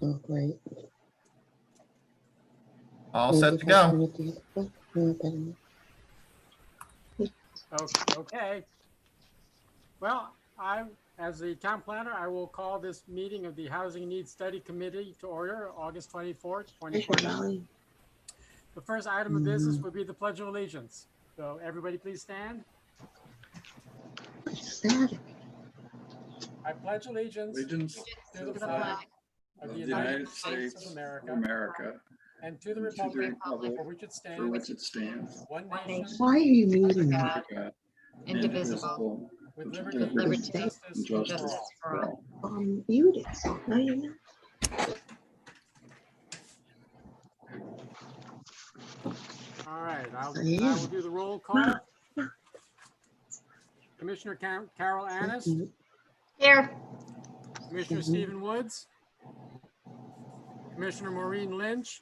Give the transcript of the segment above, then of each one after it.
Oh, great. All set to go. Okay. Well, as the town planner, I will call this meeting of the Housing Needs Study Committee to order August 24th, 2020. The first item of business would be the Pledge of Allegiance. So everybody please stand. I pledge allegiance to the flag of the United States of America and to the republic for which it stands, one nation, Why are you muting me? Indivisible, with liberty and justice for all. I'm muted, so no, you're not. All right, I will do the roll call. Commissioner Carol Annis, Here. Commissioner Stephen Woods, Commissioner Maureen Lynch.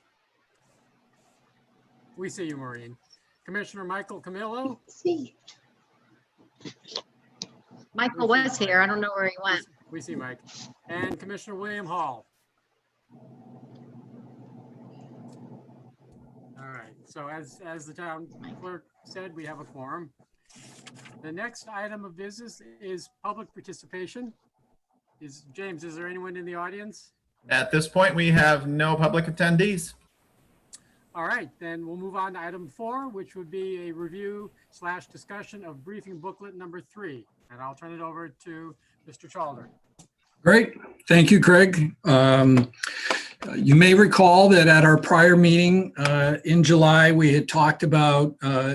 We see you, Maureen. Commissioner Michael Camillo. See. Michael was here. I don't know where he went. We see Mike. And Commissioner William Hall. All right, so as the town clerk said, we have a quorum. The next item of business is public participation. James, is there anyone in the audience? At this point, we have no public attendees. All right, then we'll move on to item 4, which would be a review/discussion of briefing booklet number 3. And I'll turn it over to Mr. Chalder. Great. Thank you, Craig. You may recall that at our prior meeting in July, we had talked about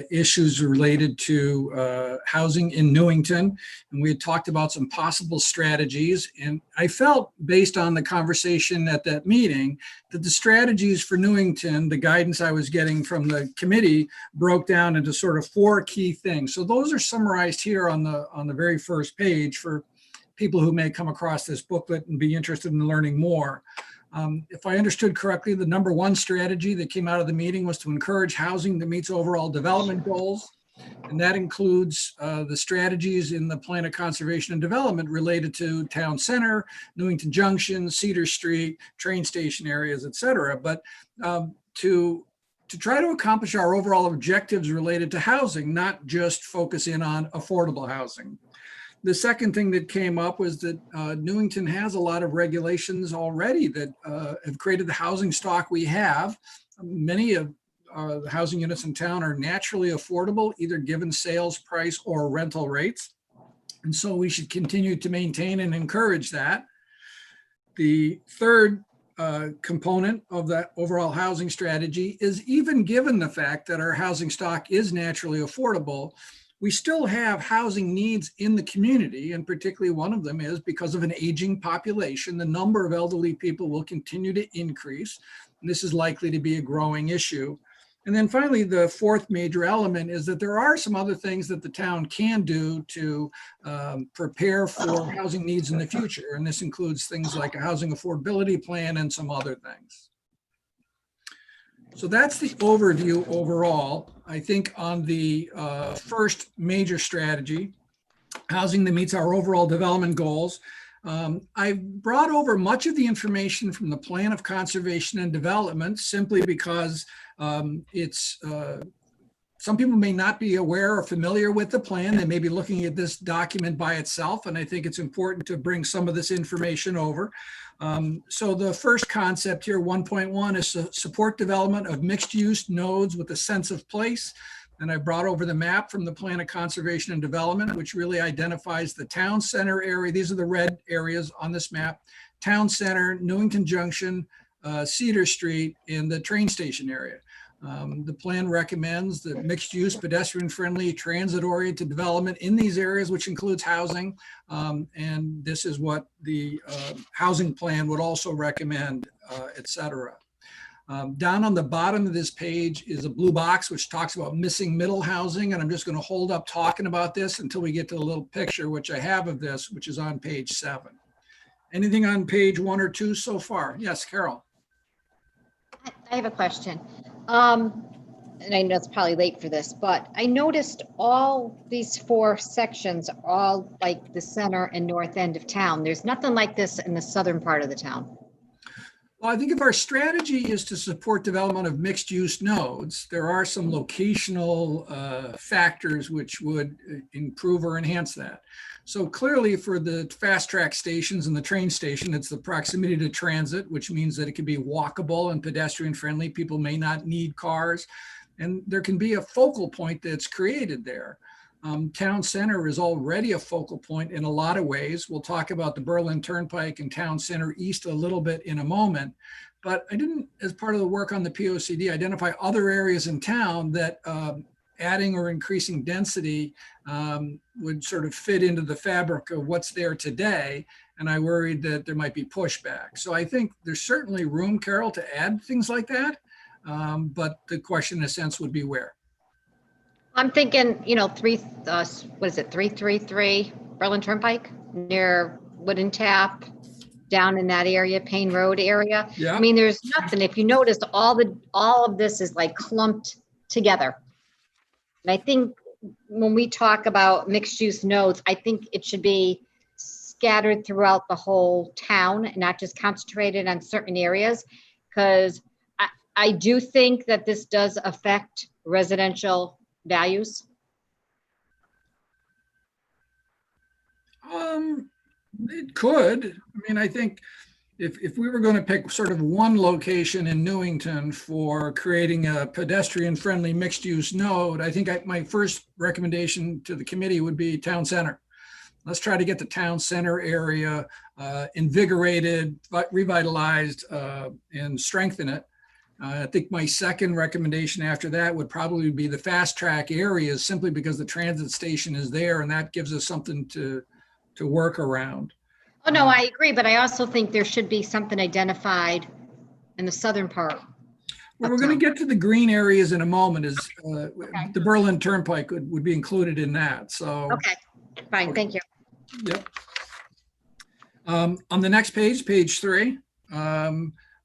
issues related to housing in Newington, and we had talked about some possible strategies. And I felt, based on the conversation at that meeting, that the strategies for Newington, the guidance I was getting from the committee, broke down into sort of 4 key things. So those are summarized here on the very first page for people who may come across this booklet and be interested in learning more. If I understood correctly, the number 1 strategy that came out of the meeting was to encourage housing that meets overall development goals. And that includes the strategies in the plan of conservation and development related to town center, Newington Junction, Cedar Street, train station areas, et cetera. But to try to accomplish our overall objectives related to housing, not just focus in on affordable housing. The second thing that came up was that Newington has a lot of regulations already that have created the housing stock we have. Many of the housing units in town are naturally affordable, either given sales price or rental rates. And so we should continue to maintain and encourage that. The third component of that overall housing strategy is, even given the fact that our housing stock is naturally affordable, we still have housing needs in the community, and particularly one of them is because of an aging population, the number of elderly people will continue to increase, and this is likely to be a growing issue. And then finally, the fourth major element is that there are some other things that the town can do to prepare for housing needs in the future, and this includes things like a housing affordability plan and some other things. So that's the overview overall. I think on the first major strategy, housing that meets our overall development goals, I brought over much of the information from the Plan of Conservation and Development simply because some people may not be aware or familiar with the plan. They may be looking at this document by itself, and I think it's important to bring some of this information over. So the first concept here, 1.1, is to support development of mixed-use nodes with a sense of place. And I brought over the map from the Plan of Conservation and Development, which really identifies the town center area. These are the red areas on this map: town center, Newington Junction, Cedar Street, and the train station area. The plan recommends that mixed-use, pedestrian-friendly, transit-oriented development in these areas, which includes housing. And this is what the housing plan would also recommend, et cetera. Down on the bottom of this page is a blue box, which talks about missing middle housing. And I'm just going to hold up talking about this until we get to the little picture, which I have of this, which is on page 7. Anything on page 1 or 2 so far? Yes, Carol. I have a question. And I know it's probably late for this, but I noticed all these 4 sections are all like the center and north end of town. There's nothing like this in the southern part of the town. Well, I think if our strategy is to support development of mixed-use nodes, there are some locational factors which would improve or enhance that. So clearly for the fast-track stations and the train station, it's the proximity to transit, which means that it can be walkable and pedestrian-friendly. People may not need cars. And there can be a focal point that's created there. Town center is already a focal point in a lot of ways. We'll talk about the Berlin Turnpike and Town Center East a little bit in a moment, but I didn't, as part of the work on the POCD, identify other areas in town that adding or increasing density would sort of fit into the fabric of what's there today. And I worried that there might be pushback. So I think there's certainly room, Carol, to add things like that. But the question in a sense would be where. I'm thinking, what is it, 333 Berlin Turnpike near Wooden Tap, down in that area, Payne Road area. Yeah. I mean, there's nothing. If you noticed, all of this is like clumped together. And I think when we talk about mixed use nodes, I think it should be scattered throughout the whole town and not just concentrated on certain areas. Because I do think that this does affect residential values. It could. I mean, I think if we were going to pick sort of one location in Newington for creating a pedestrian-friendly mixed-use node, I think my first recommendation to the committee would be town center. Let's try to get the town center area invigorated, revitalized, and strengthen it. I think my second recommendation after that would probably be the fast track areas, simply because the transit station is there and that gives us something to work around. Oh, no, I agree. But I also think there should be something identified in the southern part. Well, we're going to get to the green areas in a moment. The Berlin Turnpike would be included in that. So, okay, fine. Okay. Thank you. Yep. On the next page, page 3,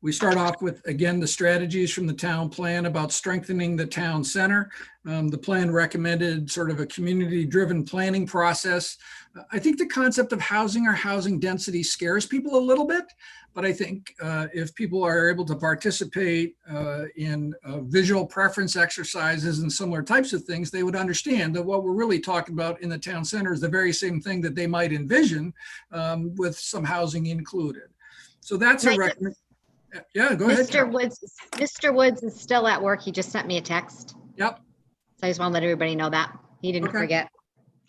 we start off with, again, the strategies from the town plan about strengthening the town center. The plan recommended sort of a community-driven planning process. I think the concept of housing or housing density scares people a little bit, but I think if people are able to participate in visual preference exercises and similar types of things, they would understand that what we're really talking about in the town center is the very same thing that they might envision with some housing included. So that's a recommendation. Yeah, go ahead. Mr. Woods is still at work. He just sent me a text. Yep. So I just want to let everybody know that. He didn't forget.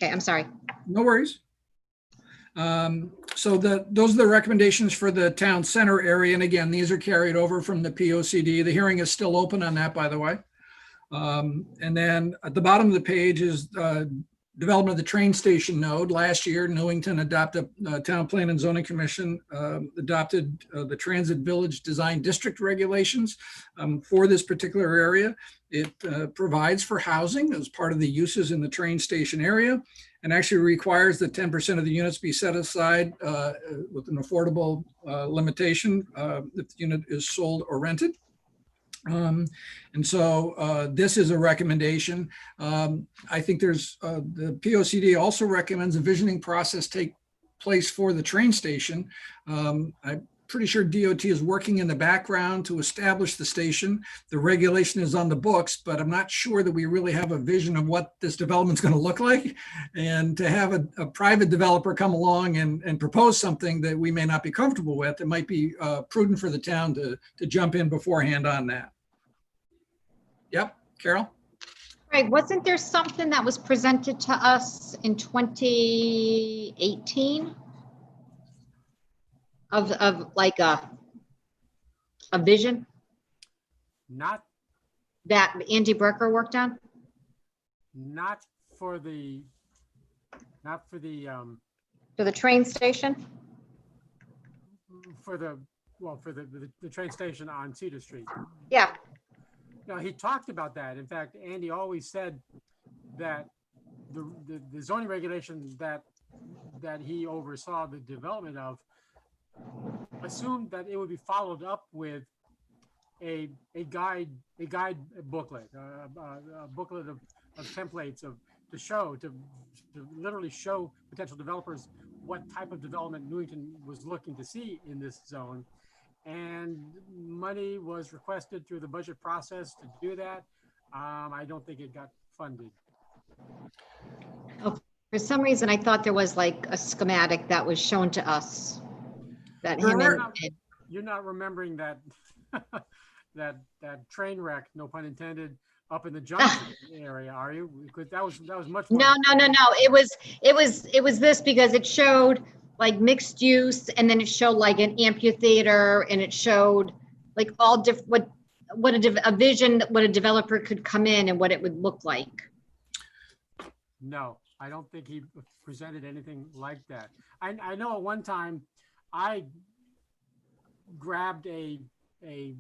Okay, I'm sorry. No worries. So those are the recommendations for the town center area. And again, these are carried over from the POCD. The hearing is still open on that, by the way. And then at the bottom of the page is development of the train station node. Last year, Newington adopted, Town Plan and Zoning Commission adopted the Transit Village Design District regulations for this particular area. It provides for housing as part of the uses in the train station area, and actually requires that 10% of the units be set aside with an affordable limitation if the unit is sold or rented. And so this is a recommendation. I think there's the POCD also recommends a visioning process take place for the train station. I'm pretty sure DOT is working in the background to establish the station. The regulation is on the books, but I'm not sure that we really have a vision of what this development is going to look like. And to have a private developer come along and propose something that we may not be comfortable with, it might be prudent for the town to jump in beforehand on that. Yep, Carol? Greg, wasn't there something that was presented to us in 2018 of like a vision Not that Andy Brecker worked on? not for the For the train station? for the train station on Cedar Street. Yeah. No, he talked about that. In fact, Andy always said that the zoning regulations that he oversaw the development of assumed that it would be followed up with a guide booklet, a booklet of templates to literally show potential developers what type of development Newington was looking to see in this zone. and money was requested through the budget process to do that. I don't think it got funded. For some reason, I thought there was like a schematic that was shown to us. That him There and, You're not remembering that that train wreck, no pun intended, up in the junction area, are you? Because that was much more. no. It was this because it showed like mixed use, and then it showed like an amphitheater, and it showed like all different a vision, what a developer could come in and what it would look like. No, I don't think he presented anything like that. I know at one time I grabbed a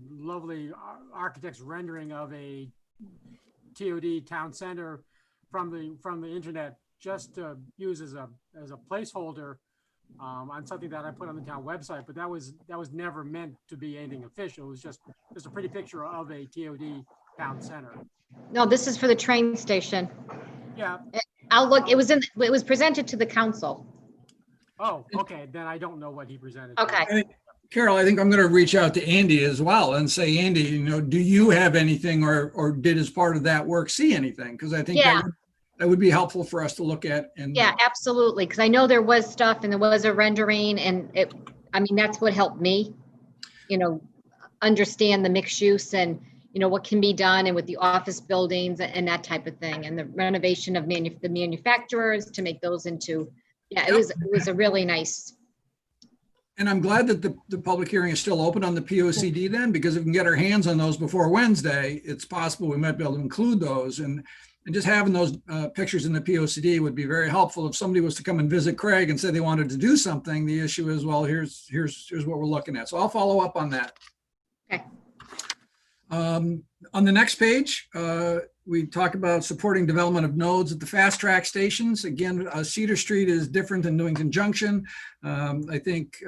lovely architect's rendering of a TOD town center from the internet just to use as a placeholder on something that I put on the town website, but that was never meant to be anything official. It was just a pretty picture of a TOD town center. No, this is for the train station. Yeah. I'll look, it was presented to the council. Oh, okay. Then I don't know what he presented. Okay. Carol, I think I'm going to reach out to Andy as well and say, Andy, do you have anything or did as part of that work see anything? Because I think Yeah. that would be helpful for us to look at. And Yeah, absolutely. Because I know there was stuff and there was a rendering, and that's what helped me, understand the mixed use and, what can be done, and with the office buildings and that type of thing, and the renovation of the manufacturers to make those into, it was a really nice. And I'm glad that the public hearing is still open on the POCD then, because if we can get our hands on those before Wednesday, it's possible we might be able to include those. And just having those pictures in the POCD would be very helpful. If somebody was to come and visit Craig and say they wanted to do something, the issue is, well, here's what we're looking at. So I'll follow up on that. Okay. On the next page, we talk about supporting development of nodes at the fast track stations. Again, Cedar Street is different than Newington Junction. I think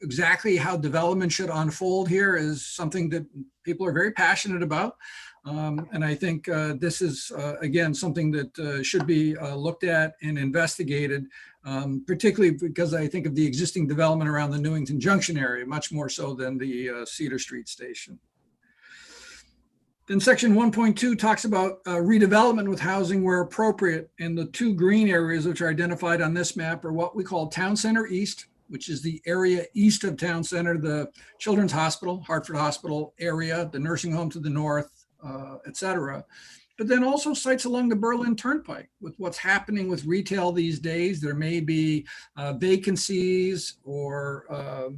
exactly how development should unfold here is something that people are very passionate about. And I think this is, again, something that should be looked at and investigated, particularly because I think of the existing development around the Newington Junction area, much more so than the Cedar Street station. Then section 1.2 talks about redevelopment with housing where appropriate. And the two green areas which are identified on this map are what we call Town Center East, which is the area east of Town Center, the Children's Hospital, Hartford Hospital area, the nursing home to the north, et cetera. But then also sites along the Berlin Turnpike. With what's happening with retail these days, there may be vacancies or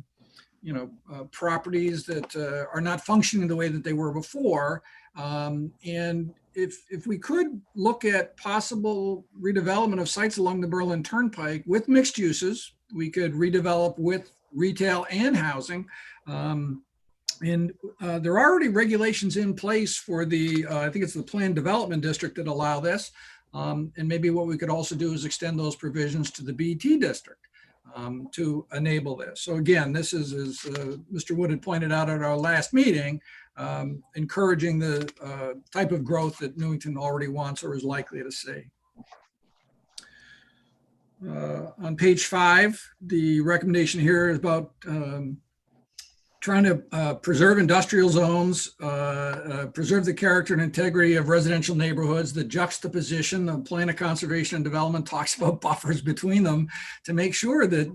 properties that are not functioning the way that they were before. And if we could look at possible redevelopment of sites along the Berlin Turnpike with mixed uses, we could redevelop with retail and housing. And there are already regulations in place for I think it's the Planned Development District that allow this. And maybe what we could also do is extend those provisions to the BT district. To enable this. So again, this is, as Mr. Wood had pointed out at our last meeting, encouraging the type of growth that Newington already wants or is likely to see. On page 5, the recommendation here is about trying to preserve industrial zones, preserve the character and integrity of residential neighborhoods, the juxtaposition, the plan of conservation and development talks about buffers between them to make sure that,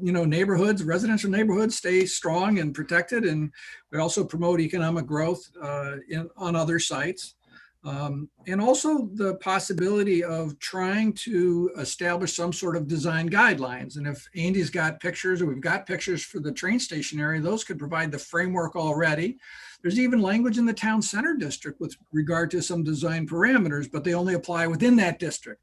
residential neighborhoods stay strong and protected. And we also promote economic growth on other sites. And also the possibility of trying to establish some sort of design guidelines. And if Andy's got pictures, or we've got pictures for the train station area, those could provide the framework already. There's even language in the town center district with regard to some design parameters, but they only apply within that district.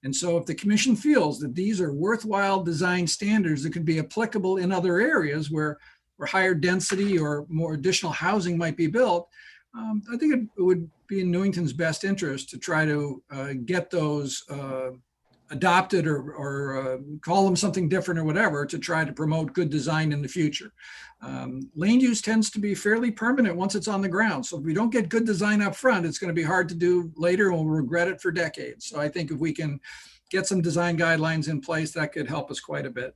And so if the commission feels that these are worthwhile design standards that could be applicable in other areas where higher density or more additional housing might be built, I think it would be in Newington's best interest to try to get those adopted or call them something different or whatever to try to promote good design in the future. Land use tends to be fairly permanent once it's on the ground. So if we don't get good design up front, it's going to be hard to do later and we'll regret it for decades. So I think if we can get some design guidelines in place, that could help us quite a bit.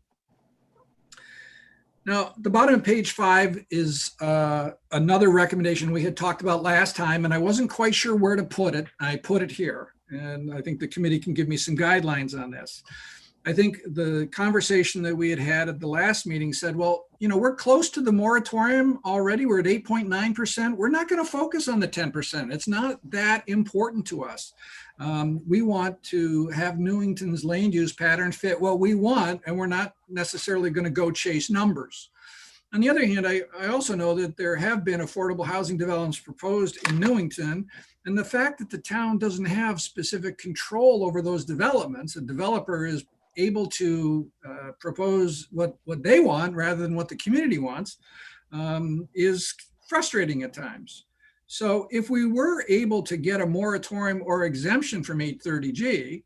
Now, the bottom of page 5 is another recommendation we had talked about last time, and I wasn't quite sure where to put it. I put it here, and I think the committee can give me some guidelines on this. I think the conversation that we had had at the last meeting said, well, you know, we're close to the moratorium already. We're at 8.9%. We're not going to focus on the 10%. It's not that important to us. We want to have Newington's land use pattern fit what we want, and we're not necessarily going to go chase numbers. On the other hand, I also know that there have been affordable housing developments proposed in Newington, and the fact that the town doesn't have specific control over those developments, a developer is able to propose what they want rather than what the community wants, is frustrating at times. So if we were able to get a moratorium or exemption from 830G,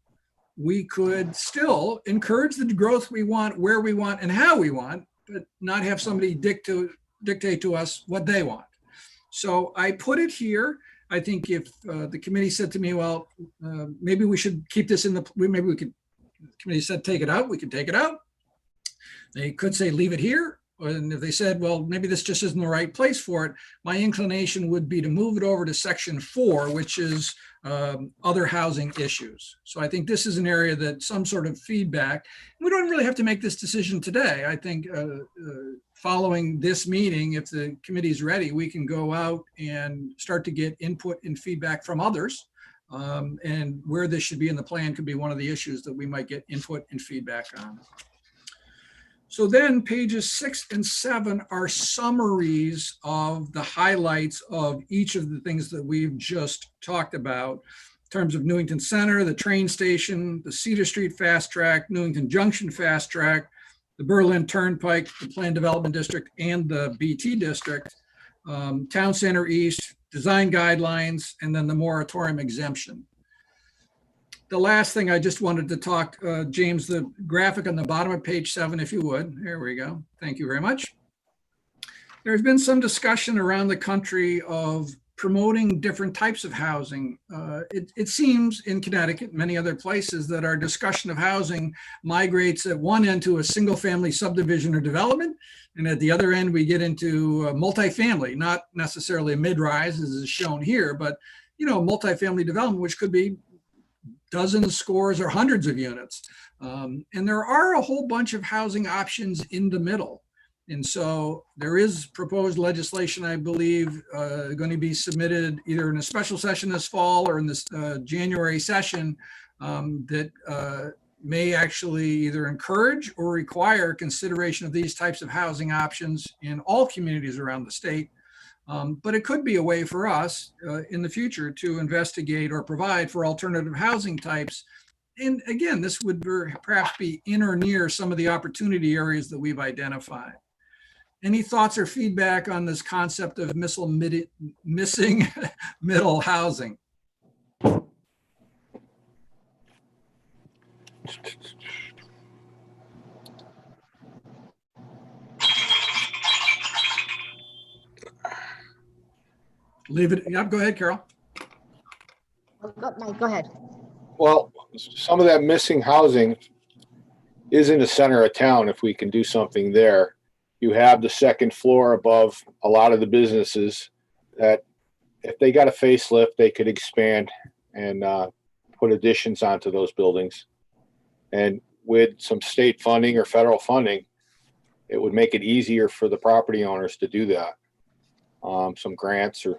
we could still encourage the growth we want, where we want, and how we want, but not have somebody dictate to us what they want. So I put it here. I think if the committee said to me, well, maybe we should keep this in the, maybe we could, the committee said, take it out, we could take it out. They could say, leave it here. And if they said, well, maybe this just isn't the right place for it, my inclination would be to move it over to section 4, which is other housing issues. So I think this is an area that some sort of feedback, we don't really have to make this decision today. I think following this meeting, if the committee is ready, we can go out and start to get input and feedback from others. And where this should be in the plan could be one of the issues that we might get input and feedback on. So then pages 6 and 7 are summaries of the highlights of each of the things that we've just talked about in terms of Newington Center, the train station, the Cedar Street Fast Track, Newington Junction Fast Track, the Berlin Turnpike, the Planned Development District, and the BT District, Town Center East, design guidelines, and then the moratorium exemption. The last thing I just wanted to talk, James, the graphic on the bottom of page 7, if you would. There we go. Thank you very much. There's been some discussion around the country of promoting different types of housing. It seems in Connecticut, many other places, that our discussion of housing migrates at one end to a single family subdivision or development. And at the other end, we get into multifamily, not necessarily a mid-rise as is shown here, but, you know, multifamily development, which could be dozens, scores, or hundreds of units. And there are a whole bunch of housing options in the middle. And so there is proposed legislation, I believe, going to be submitted either in a special session this fall or in this January session that may actually either encourage or require consideration of these types of housing options in all communities around the state. But it could be a way for us in the future to investigate or provide for alternative housing types. And again, this would perhaps be in or near some of the opportunity areas that we've identified. Any thoughts or feedback on this concept of missing middle housing? Leave it. Yep, go ahead, Carol. Mike, go ahead. Well, some of that missing housing is in the center of town. If we can do something there, you have the second floor above a lot of the businesses that if they got a facelift, they could expand and put additions onto those buildings. And with some state funding or federal funding, it would make it easier for the property owners to do that. Some grants or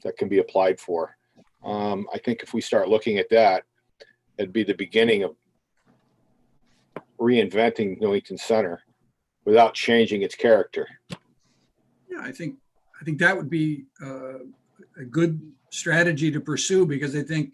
that can be applied for. I think if we start looking at that, it'd be the beginning of reinventing Newington Center without changing its character. Yeah, I think that would be a good strategy to pursue, because I think,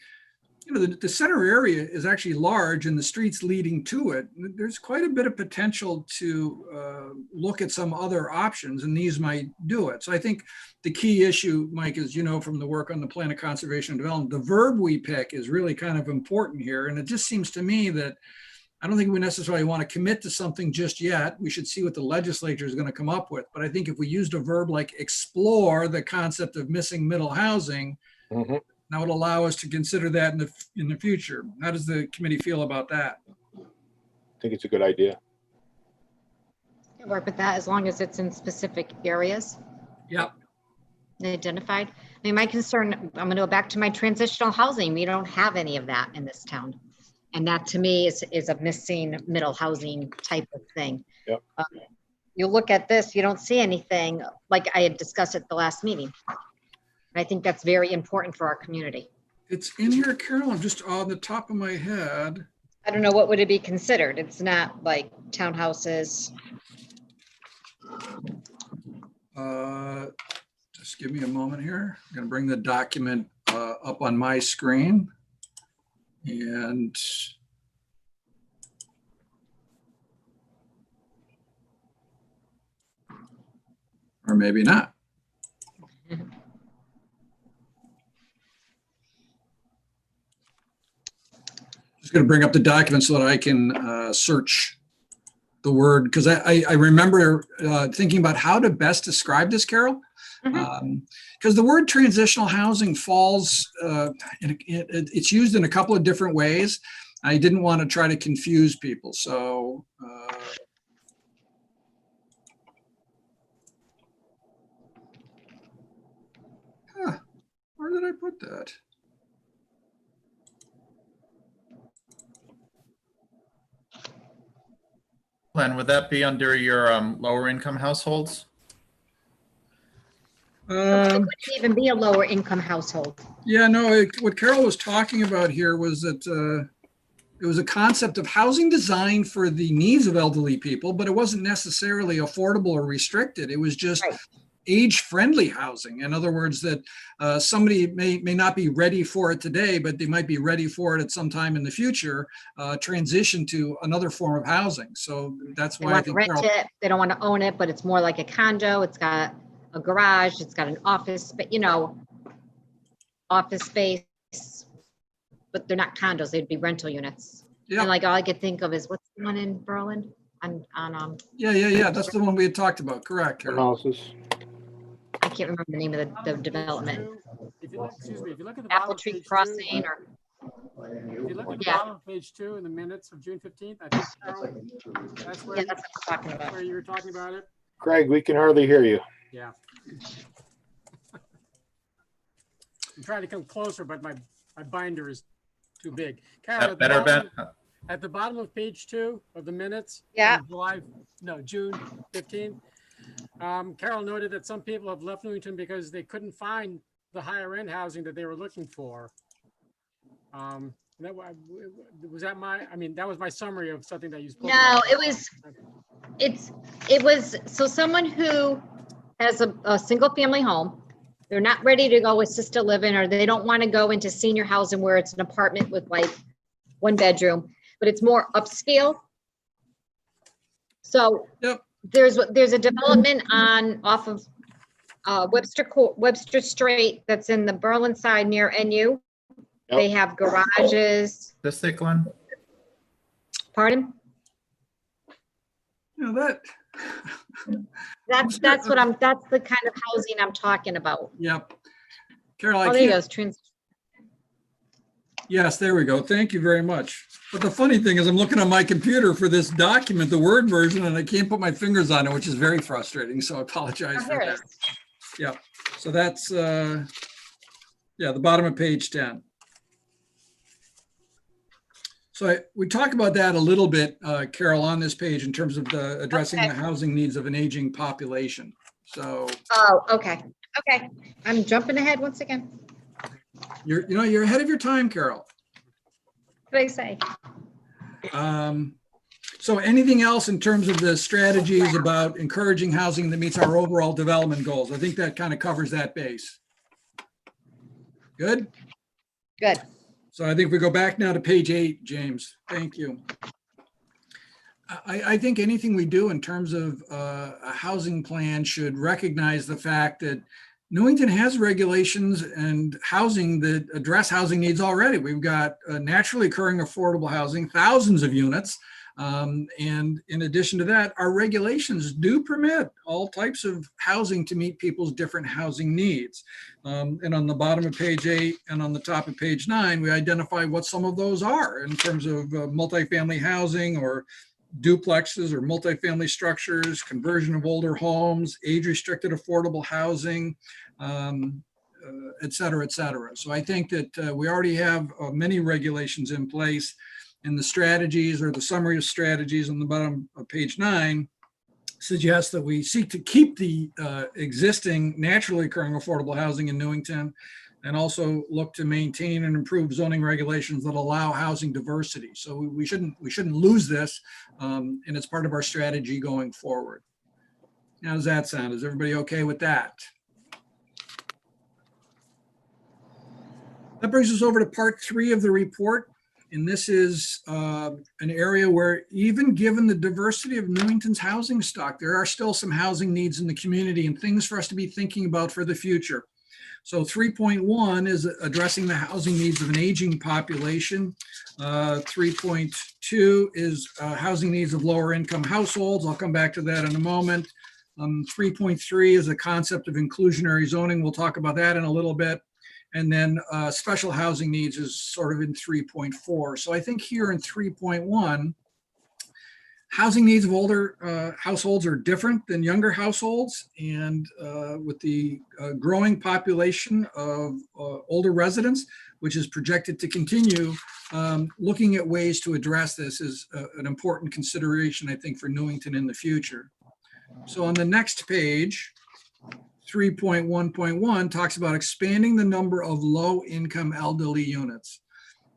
you know, the center area is actually large and the streets leading to it. There's quite a bit of potential to look at some other options, and these might do it. So I think the key issue, Mike, is, you know, from the work on the plan of conservation and development, the verb we pick is really kind of important here. And it just seems to me that I don't think we necessarily want to commit to something just yet. We should see what the legislature is going to come up with. But I think if we used a verb like explore the concept of missing middle housing, that would allow us to consider that in the future. How does the committee feel about that? I think it's a good idea. Can work with that as long as it's in specific areas Yep. identified. I mean, my concern, I'm going to go back to my transitional housing. We don't have any of that in this town. And that to me is a missing middle housing type of thing. Yep. You look at this, you don't see anything like I had discussed at the last meeting. I think that's very important for our community. It's in here, Carol. I'm just on the top of my head. I don't know, what would it be considered? It's not like townhouses. Just give me a moment here. I'm going to bring the document up on my screen. And or maybe not. Just going to bring up the document so that I can search the word, because I remember thinking about how to best describe this, Carol. Because the word transitional housing falls, it's used in a couple of different ways. I didn't want to try to confuse people. So where did I put that? Glenn, would that be under your lower income households? It wouldn't even be a lower income household. Yeah, no, what Carol was talking about here was that it was a concept of housing designed for the needs of elderly people, but it wasn't necessarily affordable or restricted. It was just Right. age-friendly housing. In other words, that somebody may not be ready for it today, but they might be ready for it at some time in the future, transition to another form of housing. So that's They why I want to think rent Carol, it, they don't want to own it, but it's more like a condo. It's got a garage, it's got an office, but office space, but they're not condos, they'd be rental units. yeah, And like all I could think of is, what's the one in Berlin? yeah, that's the one we had talked about. Correct, Carol. Houses. I can't remember the name of the development. If you look, excuse me, if you look at the bottom Apple of Tree page 2, Crossing or, if you look at the Yeah. bottom of page 2 in the minutes of June 15th, I think, Carol, that's where, yeah, that's what I'm talking about. where you were talking about it. Craig, we can hardly hear you. Yeah. I'm trying to come closer, but my binder is too big. Carol, That better, Ben? at the bottom of page 2 of the minutes. Yeah. on June 15th. Carol noted that some people have left Newington because they couldn't find the higher end housing that they were looking for. That was that that was my summary of something that you spoke No, about. it was, so someone who has a single family home, they're not ready to go assisted living, or they don't want to go into senior housing where it's an apartment with like one bedroom, but it's more upscale. So Yep. there's a development off of Webster Strait that's in the Berlin side near NU. They have garages. This thick, Glenn? Pardon? That. That's the kind of housing I'm talking about. Yep. Carol, Oh, there you go. Yes, there we go. Thank you very much. But the funny thing is I'm looking on my computer for this document, the Word version, and I can't put my fingers on it, which is very frustrating. So I apologize Oh, for here it that. is. Yeah. So that's, the bottom of page 10. So we talk about that a little bit, Carol, on this page in terms of addressing Okay. the housing needs of an aging population. So Oh, okay. Okay. I'm jumping ahead once again. you're ahead of your time, Carol. What did I say? So anything else in terms of the strategies about encouraging housing that meets our overall development goals? I think that kind of covers that base. Good? Good. So I think we go back now to page 8, James. Thank you. I think anything we do in terms of a housing plan should recognize the fact that Newington has regulations and housing that address housing needs already. We've got naturally occurring affordable housing, thousands of units. And in addition to that, our regulations do permit all types of housing to meet people's different housing needs. And on the bottom of page 8 and on the top of page 9, we identify what some of those are in terms of multifamily housing or duplexes or multifamily structures, conversion of older homes, age-restricted affordable housing, et cetera, et cetera. So I think that we already have many regulations in place, and the strategies or the summary of strategies on the bottom of page 9 suggests that we seek to keep the existing naturally occurring affordable housing in Newington, and also look to maintain and improve zoning regulations that allow housing diversity. So we shouldn't lose this, and it's part of our strategy going forward. How does that sound? Is everybody okay with that? That brings us over to part 3 of the report. And this is an area where, even given the diversity of Newington's housing stock, there are still some housing needs in the community and things for us to be thinking about for the future. So 3.1 is addressing the housing needs of an aging population. 3.2 is housing needs of lower income households. I'll come back to that in a moment. 3.3 is the concept of inclusionary zoning. We'll talk about that in a little bit. And then special housing needs is sort of in 3.4. So I think here in 3.1, housing needs of older households are different than younger households. And with the growing population of older residents, which is projected to continue, looking at ways to address this is an important consideration, I think, for Newington in the future. So on the next page, 3.1.1 talks about expanding the number of low-income elderly units.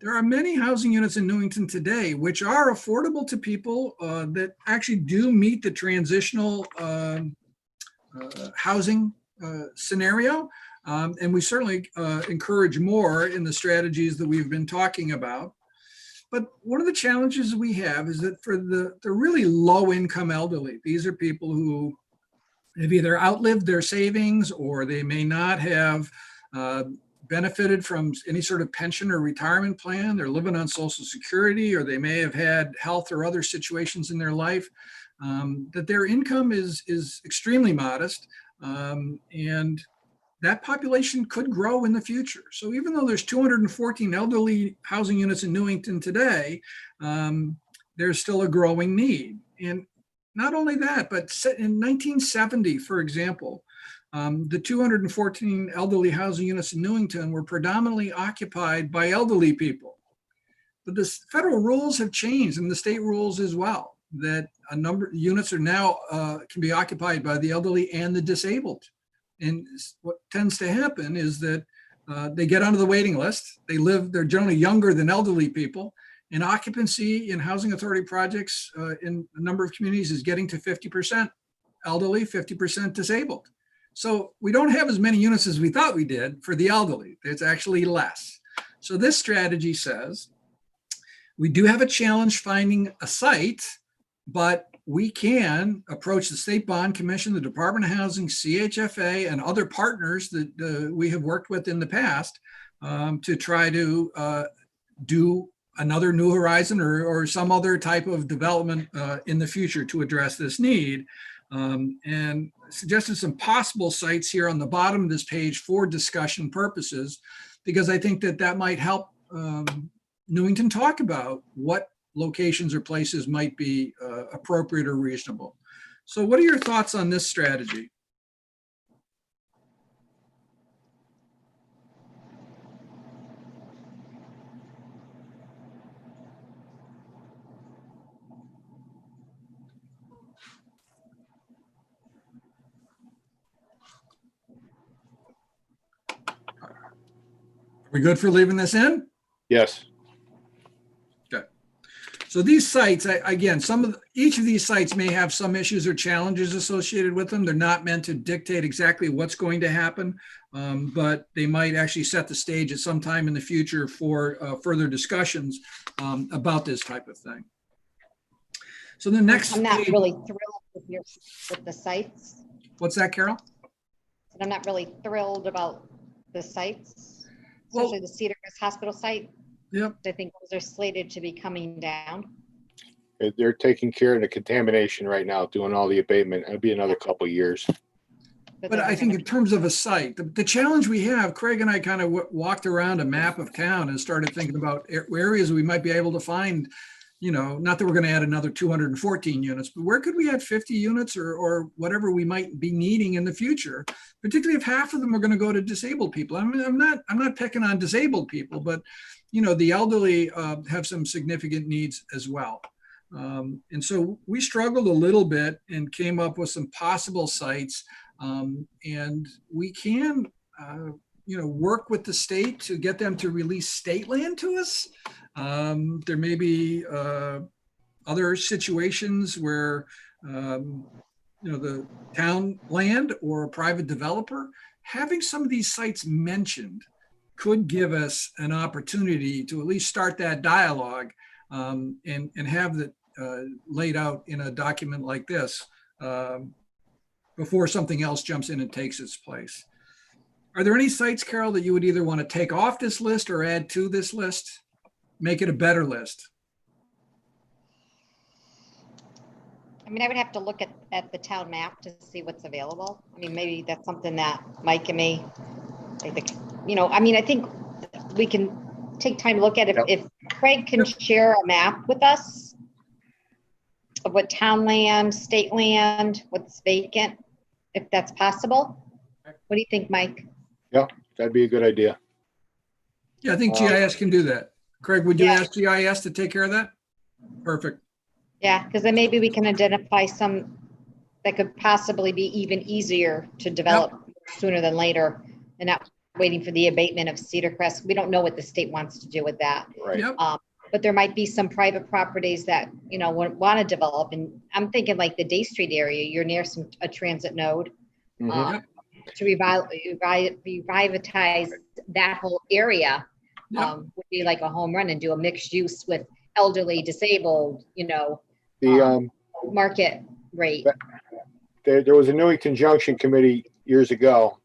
There are many housing units in Newington today which are affordable to people that actually do meet the transitional housing scenario. And we certainly encourage more in the strategies that we've been talking about. But one of the challenges we have is that for the really low-income elderly, these are people who have either outlived their savings, or they may not have benefited from any sort of pension or retirement plan. They're living on Social Security, or they may have had health or other situations in their life that their income is extremely modest. And that population could grow in the future. So even though there's 214 elderly housing units in Newington today, there's still a growing need. And not only that, but in 1970, for example, the 214 elderly housing units in Newington were predominantly occupied by elderly people. But the federal rules have changed, and the state rules as well, that a number of units are now can be occupied by the elderly and the disabled. And what tends to happen is that they get onto the waiting list. They're generally younger than elderly people. And occupancy in housing authority projects in a number of communities is getting to 50% elderly, 50% disabled. So we don't have as many units as we thought we did for the elderly. It's actually less. So this strategy says we do have a challenge finding a site, but we can approach the State Bond Commission, the Department of Housing, CHFA, and other partners that we have worked with in the past to try to do another New Horizon or some other type of development in the future to address this need. And suggested some possible sites here on the bottom of this page for discussion purposes, because I think that might help Newington talk about what locations or places might be appropriate or reasonable. So what are your thoughts on this strategy? We good for leaving this in? Yes. Okay. So these sites, again, each of these sites may have some issues or challenges associated with them. They're not meant to dictate exactly what's going to happen, but they might actually set the stage at some time in the future for further discussions about this type of thing. So the next I'm not page, really thrilled with the sites. what's that, Carol? I'm not really thrilled about the sites, Well- especially the Cedar Crest Hospital site. Yep. I think those are slated to be coming down. They're taking care of the contamination right now, doing all the abatement. It'll be another couple of years. But then I they're think gonna- in terms of a site, the challenge we have, Craig and I kind of walked around a map of town and started thinking about areas we might be able to find not that we're going to add another 214 units, but where could we add 50 units or whatever we might be needing in the future, particularly if half of them are going to go to disabled people. I mean, I'm not picking on disabled people, but the elderly have some significant needs as well. And so we struggled a little bit and came up with some possible sites. And we can, work with the state to get them to release state land to us. There may be other situations where, the town land or a private developer, having some of these sites mentioned could give us an opportunity to at least start that dialogue and have that laid out in a document like this before something else jumps in and takes its place. Are there any sites, Carol, that you would either want to take off this list or add to this list? Make it a better list? I mean, I would have to look at the town map to see what's available. I mean, maybe that's something that Mike and me, I think, I think we can take time to look at it. If Craig can share a map with us of what town land, state land, what's vacant, if that's possible. What do you think, Mike? Yeah, that'd be a good idea. Yeah, I think GIS can do that. Craig, would you Yeah. ask GIS to take care of that? Perfect. Yeah, because then maybe we can identify some that could possibly be even easier to develop sooner than later and not waiting for the abatement of Cedar Crest. We don't know what the state wants to do with that. Right. Yep. But there might be some private properties that, want to develop. And I'm thinking like the Day Street area, you're near a transit node. Mhm. To revitalize that whole area would be like a home run and do a mixed use with elderly, disabled, The market rate. there was a Newington Junction committee years ago,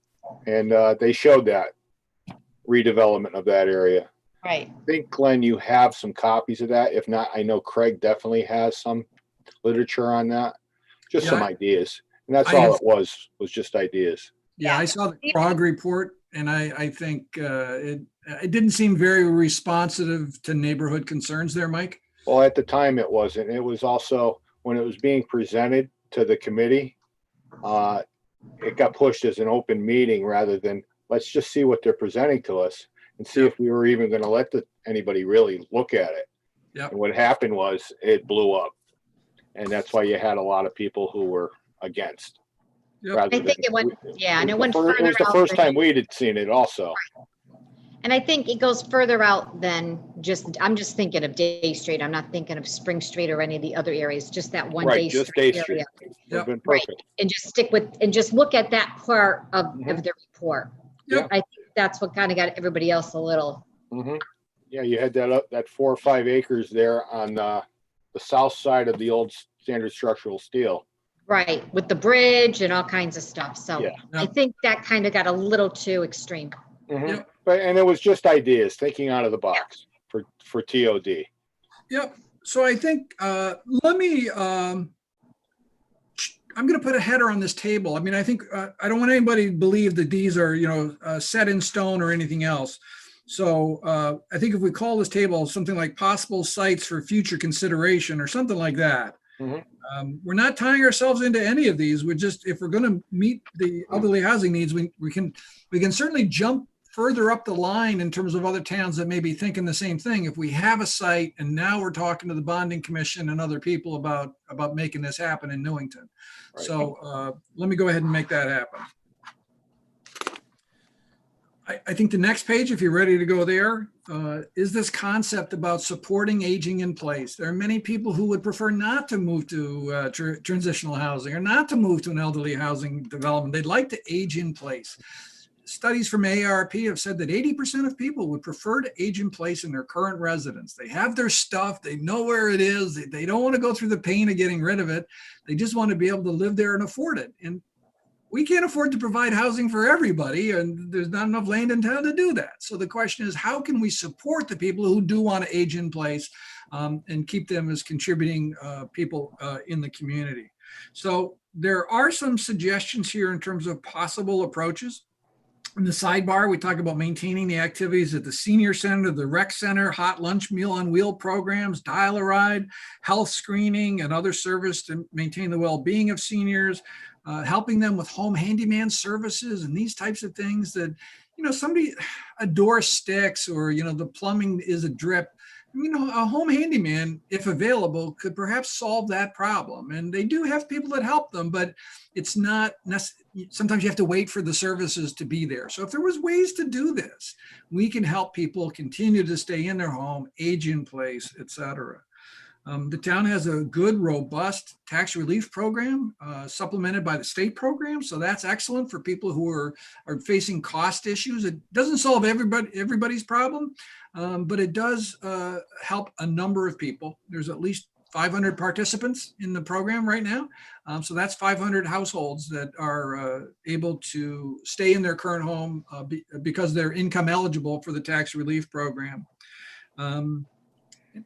and they showed that redevelopment of that area. Right. I think, Glenn, you have some copies of that. If not, I know Craig definitely has some literature on that. Just some ideas. And that's all it was just ideas. Yeah, I saw the CROG report, and I think it didn't seem very responsive to neighborhood concerns there, Mike. Well, at the time it wasn't. It was also, when it was being presented to the committee, it got pushed as an open meeting rather than, let's just see what they're presenting to us and see if we were even going to let anybody really look at it. Yep. And what happened was it blew up. And that's why you had a lot of people who were against. Yep. I think it went, and it went It further was the out first than- time we had seen it also. And I think it goes further out than I'm just thinking of Day Street. I'm not thinking of Spring Street or any of the other areas, just that one Day Right, just Street Day Street. area. Would have been Right. perfect. And just look at that part of the report. Yep. I think that's what kind of got everybody else a little. Mhm. Yeah, you had that 4 or 5 acres there on the south side of the old Standard Structural Steel. Right, with the bridge and all kinds of stuff. So Yeah. I think that kind of got a little too extreme. Mhm. Yep. And it was just ideas, thinking out of the box for TOD. Yep. So I think, let me, I'm going to put a header on this table. I mean, I think, I don't want anybody to believe that these are, set in stone or anything else. So I think if we call this table something like possible sites for future consideration or something like that, Mhm. we're not tying ourselves into any of these. We're just, if we're going to meet the elderly housing needs, we can certainly jump further up the line in terms of other towns that may be thinking the same thing. If we have a site and now we're talking to the bonding commission and other people about making this happen in Newington. Right. So let me go ahead and make that happen. I think the next page, if you're ready to go there, is this concept about supporting aging in place. There are many people who would prefer not to move to transitional housing or not to move to an elderly housing development. They'd like to age in place. Studies from AARP have said that 80% of people would prefer to age in place in their current residence. They have their stuff, they know where it is, they don't want to go through the pain of getting rid of it. They just want to be able to live there and afford it. And we can't afford to provide housing for everybody, and there's not enough land in town to do that. So the question is, how can we support the people who do want to age in place and keep them as contributing people in the community? So there are some suggestions here in terms of possible approaches. In the sidebar, we talk about maintaining the activities at the senior center, the rec center, hot lunch meal on wheel programs, dial-a-ride, health screening, and other service to maintain the well-being of seniors, helping them with home handyman services and these types of things that, a door sticks or, the plumbing is a drip. A home handyman, if available, could perhaps solve that problem. And they do have people that help them, but it's not necessary. Sometimes you have to wait for the services to be there. So if there was ways to do this, we can help people continue to stay in their home, age in place, et cetera. The town has a good, robust tax relief program supplemented by the state program. So that's excellent for people who are facing cost issues. It doesn't solve everybody's problem, but it does help a number of people. There's at least 500 participants in the program right now. So that's 500 households that are able to stay in their current home because they're income eligible for the tax relief program.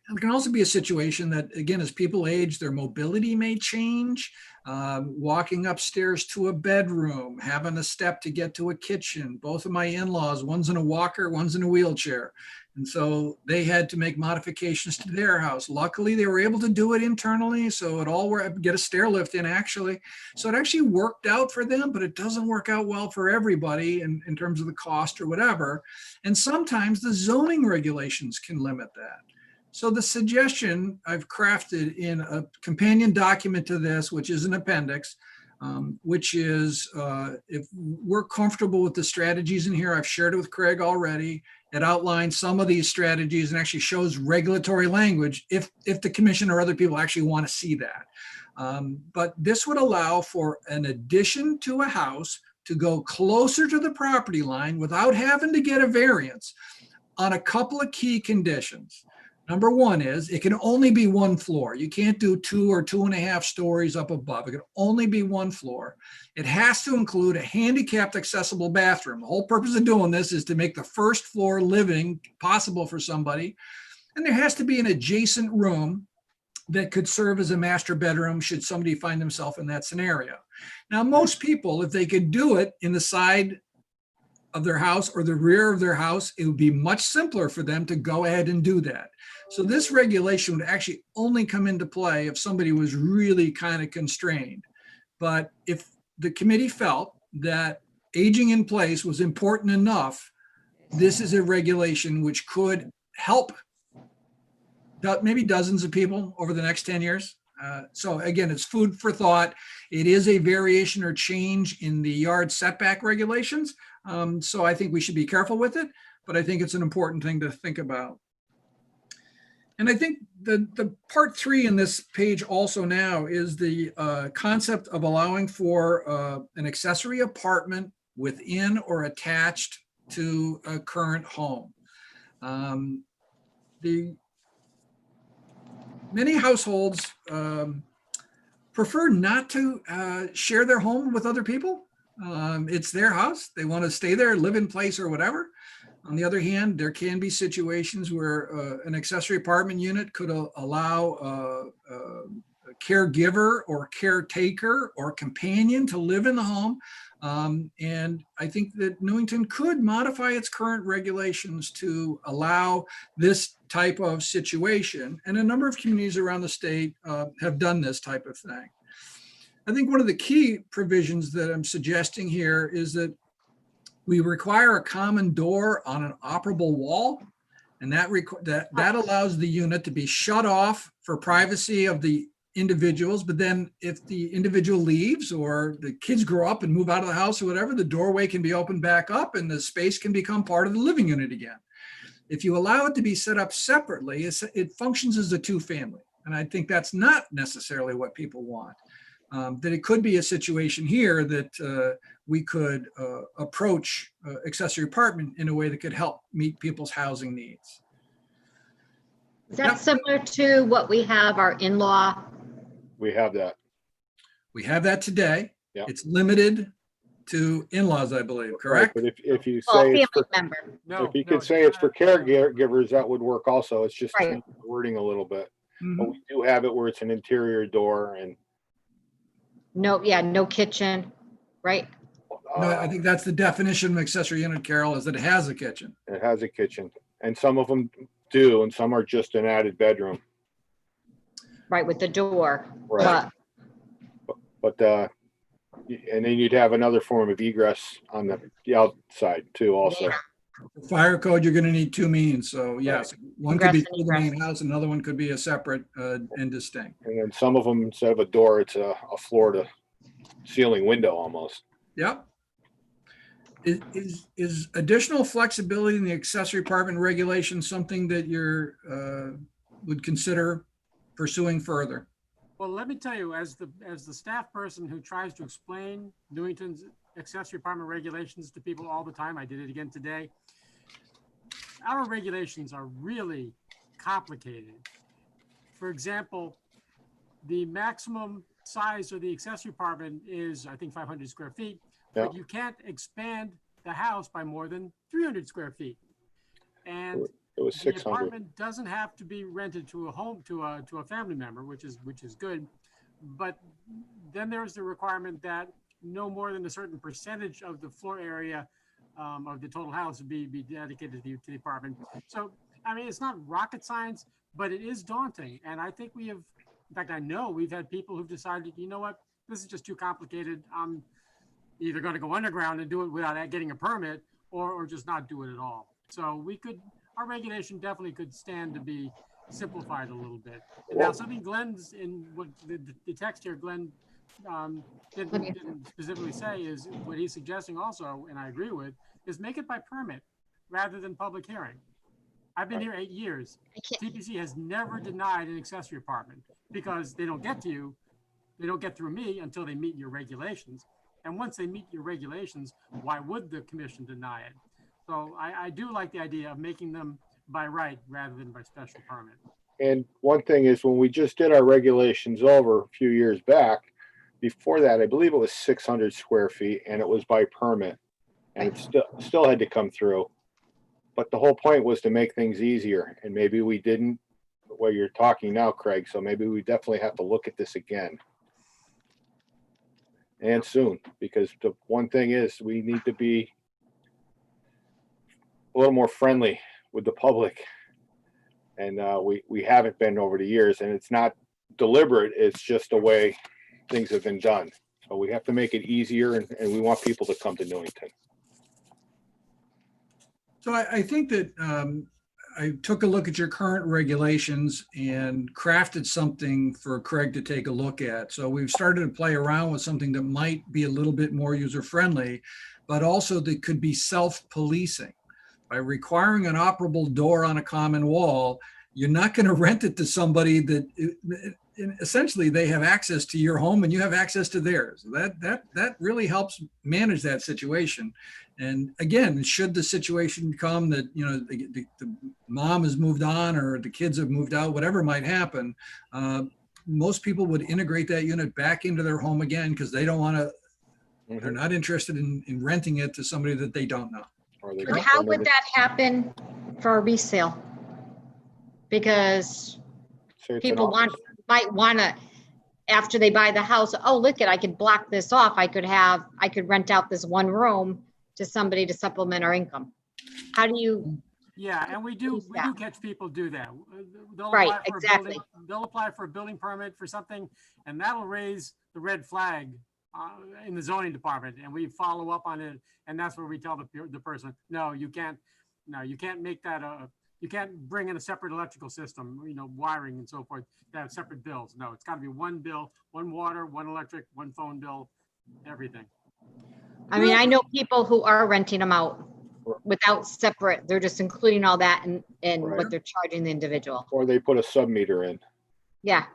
It can also be a situation that, again, as people age, their mobility may change. Walking upstairs to a bedroom, having a step to get to a kitchen. Both of my in-laws, one's in a walker, one's in a wheelchair. And so they had to make modifications to their house. Luckily, they were able to do it internally. So it all worked, get a stair lift in actually. So it actually worked out for them, but it doesn't work out well for everybody in terms of the cost or whatever. And sometimes the zoning regulations can limit that. So the suggestion I've crafted in a companion document to this, which is an appendix, which is if we're comfortable with the strategies in here, I've shared it with Craig already. It outlines some of these strategies and actually shows regulatory language if the commission or other people actually want to see that. But this would allow for an addition to a house to go closer to the property line without having to get a variance on a couple of key conditions. Number one is it can only be one floor. You can't do 2 or 2.5 stories up above. It can only be one floor. It has to include a handicapped accessible bathroom. The whole purpose of doing this is to make the first floor living possible for somebody. And there has to be an adjacent room that could serve as a master bedroom should somebody find themselves in that scenario. Now, most people, if they could do it in the side of their house or the rear of their house, it would be much simpler for them to go ahead and do that. So this regulation would actually only come into play if somebody was really kind of constrained. But if the committee felt that aging in place was important enough, this is a regulation which could help maybe dozens of people over the next 10 years. So again, it's food for thought. It is a variation or change in the yard setback regulations. So I think we should be careful with it, but I think it's an important thing to think about. And I think the part 3 in this page also now is the concept of allowing for an accessory apartment within or attached to a current home. Many households prefer not to share their home with other people. It's their house. They want to stay there, live in place or whatever. On the other hand, there can be situations where an accessory apartment unit could allow a caregiver or caretaker or companion to live in the home. And I think that Newington could modify its current regulations to allow this type of situation. And a number of communities around the state have done this type of thing. I think one of the key provisions that I'm suggesting here is that we require a common door on an operable wall, and that allows the unit to be shut off for privacy of the individuals. But then if the individual leaves or the kids grow up and move out of the house or whatever, the doorway can be opened back up and the space can become part of the living unit again. If you allow it to be set up separately, it functions as a 2-family. And I think that's not necessarily what people want. That it could be a situation here that we could approach accessory apartment in a way that could help meet people's housing needs. Is that similar to what we have our in-law? We have that. We have that today. Yeah. It's limited to in-laws, I believe, correct? Right, but if you Well, say family it's for, member. No, if you no, could say it's for caregivers, that would work also. It's just Right. changing the wording a little bit. Mhm. But we do have it where it's an interior door, and No, yeah, no kitchen, right? No, I think that's the definition of accessory unit, Carol, is that it has a kitchen. It has a kitchen, and some of them do, and some are just an added bedroom. Right, with the door. Right. But But, and then you'd have another form of egress on the outside too also. Yeah. For fire code, you're gonna need two means, so yes, one could be Ingress and for the main egress. house, another one could be a separate and distinct. And then some of them, instead of a door, it's a floor to ceiling window almost. Yep. Is additional flexibility in the accessory apartment regulation something that you're would consider pursuing further? Well, let me tell you, as the staff person who tries to explain Newington's accessory apartment regulations to people all the time, I did it again today. Our regulations are really complicated. For example, the maximum size of the accessory apartment is, I think, 500 square feet, but you can't expand the house by more than 300 square feet. And It was the 600. apartment doesn't have to be rented to a home, to a family member, which is good. But then there's the requirement that no more than a certain percentage of the floor area of the total house be dedicated to the apartment. So, I mean, it's not rocket science, but it is daunting. And I think we have, in fact, I know we've had people who've decided, you know what, this is just too complicated. I'm either going to go underground and do it without getting a permit, or just not do it at all. So our regulation definitely could stand to be simplified a little bit. And now something Glenn's in what the text here, Glenn didn't specifically say, is what he's suggesting also, and I agree with, is make it by permit rather than public hearing. I've been here 8 years. TPC has never denied an accessory apartment because they don't get to you. They don't get through me until they meet your regulations. And once they meet your regulations, why would the commission deny it? So I do like the idea of making them by right rather than by special permit. And one thing is, when we just did our regulations over a few years back, before that, I believe it was 600 square feet and it was by permit, and it still had to come through. But the whole point was to make things easier, and maybe we didn't, what you're talking now, Craig. So maybe we definitely have to look at this again. And soon, because the one thing is, we need to be a little more friendly with the public. And we haven't been over the years, and it's not deliberate. It's just the way things have been done. So we have to make it easier, and we want people to come to Newington. So I think that I took a look at your current regulations and crafted something for Craig to take a look at. So we've started to play around with something that might be a little bit more user-friendly, but also that could be self-policing. By requiring an operable door on a common wall, you're not going to rent it to somebody that essentially they have access to your home and you have access to theirs. That really helps manage that situation. And again, should the situation come that, you know, the mom has moved on or the kids have moved out, whatever might happen, most people would integrate that unit back into their home again because they don't want to, they're not interested in renting it to somebody that they don't know. But how would that happen for a resale? Because people might want to, after they buy the house, oh, look I could block this off. I could rent out this one room to somebody to supplement our income. How do you? Yeah, and we do catch people do that. Right, exactly. They'll apply for a building permit for something, and that'll raise the red flag in the zoning department, and we follow up on it, and that's where we tell the person, no, you can't make that you can't bring in a separate electrical system, you know, wiring and so forth, to have separate bills. No, it's got to be one bill, one water, one electric, one phone bill, everything. I mean, I know people who are renting them out without separate, they're just including all that in Right. what they're charging the individual. Or they put a sub meter in. Yeah.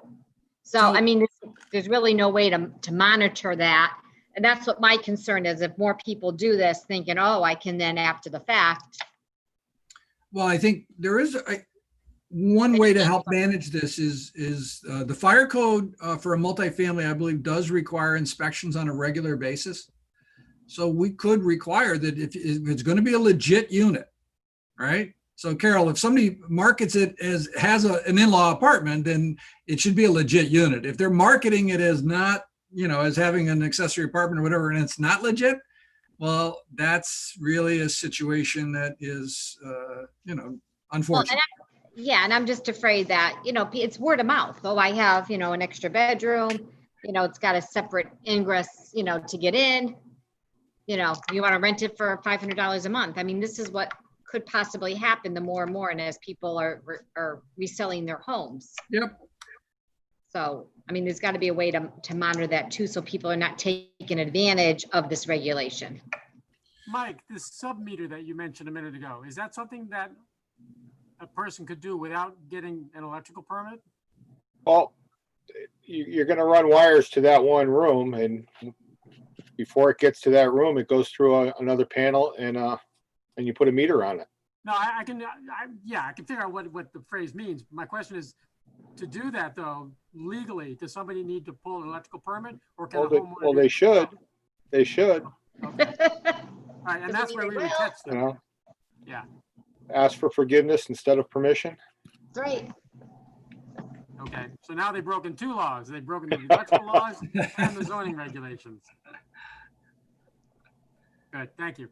So, I mean, there's really no way to monitor that. And that's what my concern is. If more people do this thinking, oh, I can then after the fact. Well, I think there is one way to help manage this is the fire code for a multifamily, I believe, does require inspections on a regular basis. So we could require that if it's going to be a legit unit, right? So Carol, if somebody markets it as has an in-law apartment, then it should be a legit unit. If they're marketing it as not, you know, as having an accessory apartment or whatever, and it's not legit, Well, that's really a situation that is, Well, unfortunate. yeah, and I'm just afraid that, it's word of mouth. Oh, I have, an extra bedroom, it's got a separate ingress, to get in. You want to rent it for $500 a month. I mean, this is what could possibly happen the more and more, and as people are reselling their homes. Yep. So, I mean, there's got to be a way to monitor that too, so people are not taking advantage of this regulation. Mike, this sub-meter that you mentioned a minute ago, is that something that a person could do without getting an electrical permit? Well, you're going to run wires to that one room, and before it gets to that room, it goes through another panel, and you put a meter on it. No, I can figure out what the phrase means. My question is, to do that though, legally, does somebody need to pull an electrical permit, or can a homeowner? Well, they should. They should. Okay. All right, and that's where we would catch You them. know, Yeah. ask for forgiveness instead of permission. That's right. Okay. So now they've broken two laws. They've broken the electrical laws and the zoning regulations. Good. Thank you.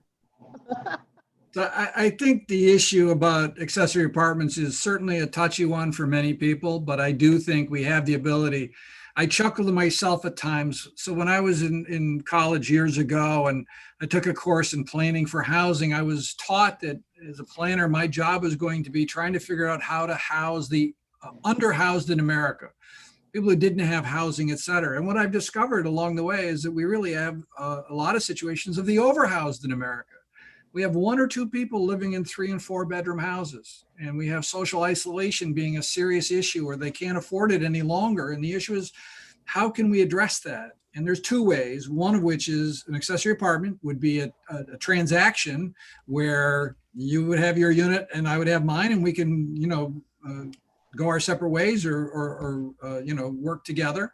So I think the issue about accessory apartments is certainly a touchy one for many people, but I do think we have the ability. I chuckle to myself at times. So when I was in college years ago and I took a course in planning for housing, I was taught that as a planner, my job was going to be trying to figure out how to house the underhoused in America, people who didn't have housing, et cetera. And what I've discovered along the way is that we really have a lot of situations of the overhoused in America. We have 1 or 2 people living in 3 and 4 bedroom houses, and we have social isolation being a serious issue where they can't afford it any longer. And the issue is, how can we address that? And there's 2 ways, one of which is an accessory apartment would be a transaction where you would have your unit and I would have mine, and we can, go our separate ways or work together.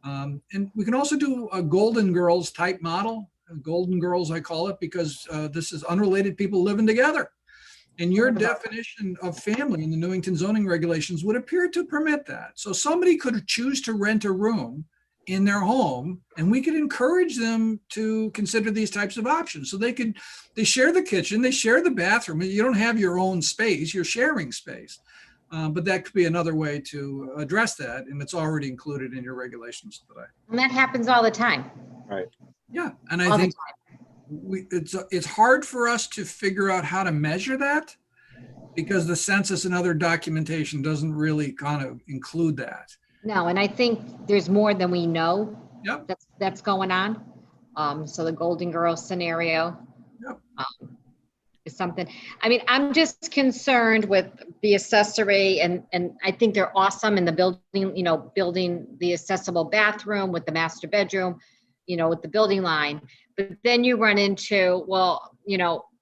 And we can also do a Golden Girls type model. Golden Girls, I call it, because this is unrelated people living together. And your definition of family in the Newington zoning regulations would appear to permit that. So somebody could choose to rent a room in their home, and we could encourage them to consider these types of options. So they share the kitchen, they share the bathroom. You don't have your own space, you're sharing space. But that could be another way to address that, and it's already included in your regulations today. And that happens all the time. Right. Yeah, and I think it's hard for us to figure out how to measure that because the census and other documentation doesn't really kind of include that. No, and I think there's more than we know. Yep. That's going on. So the Golden Girls scenario. Yep. Is something. I mean, I'm just concerned with the accessory, and I think they're awesome in the building, building the accessible bathroom with the master bedroom, with the building line. But then you run into,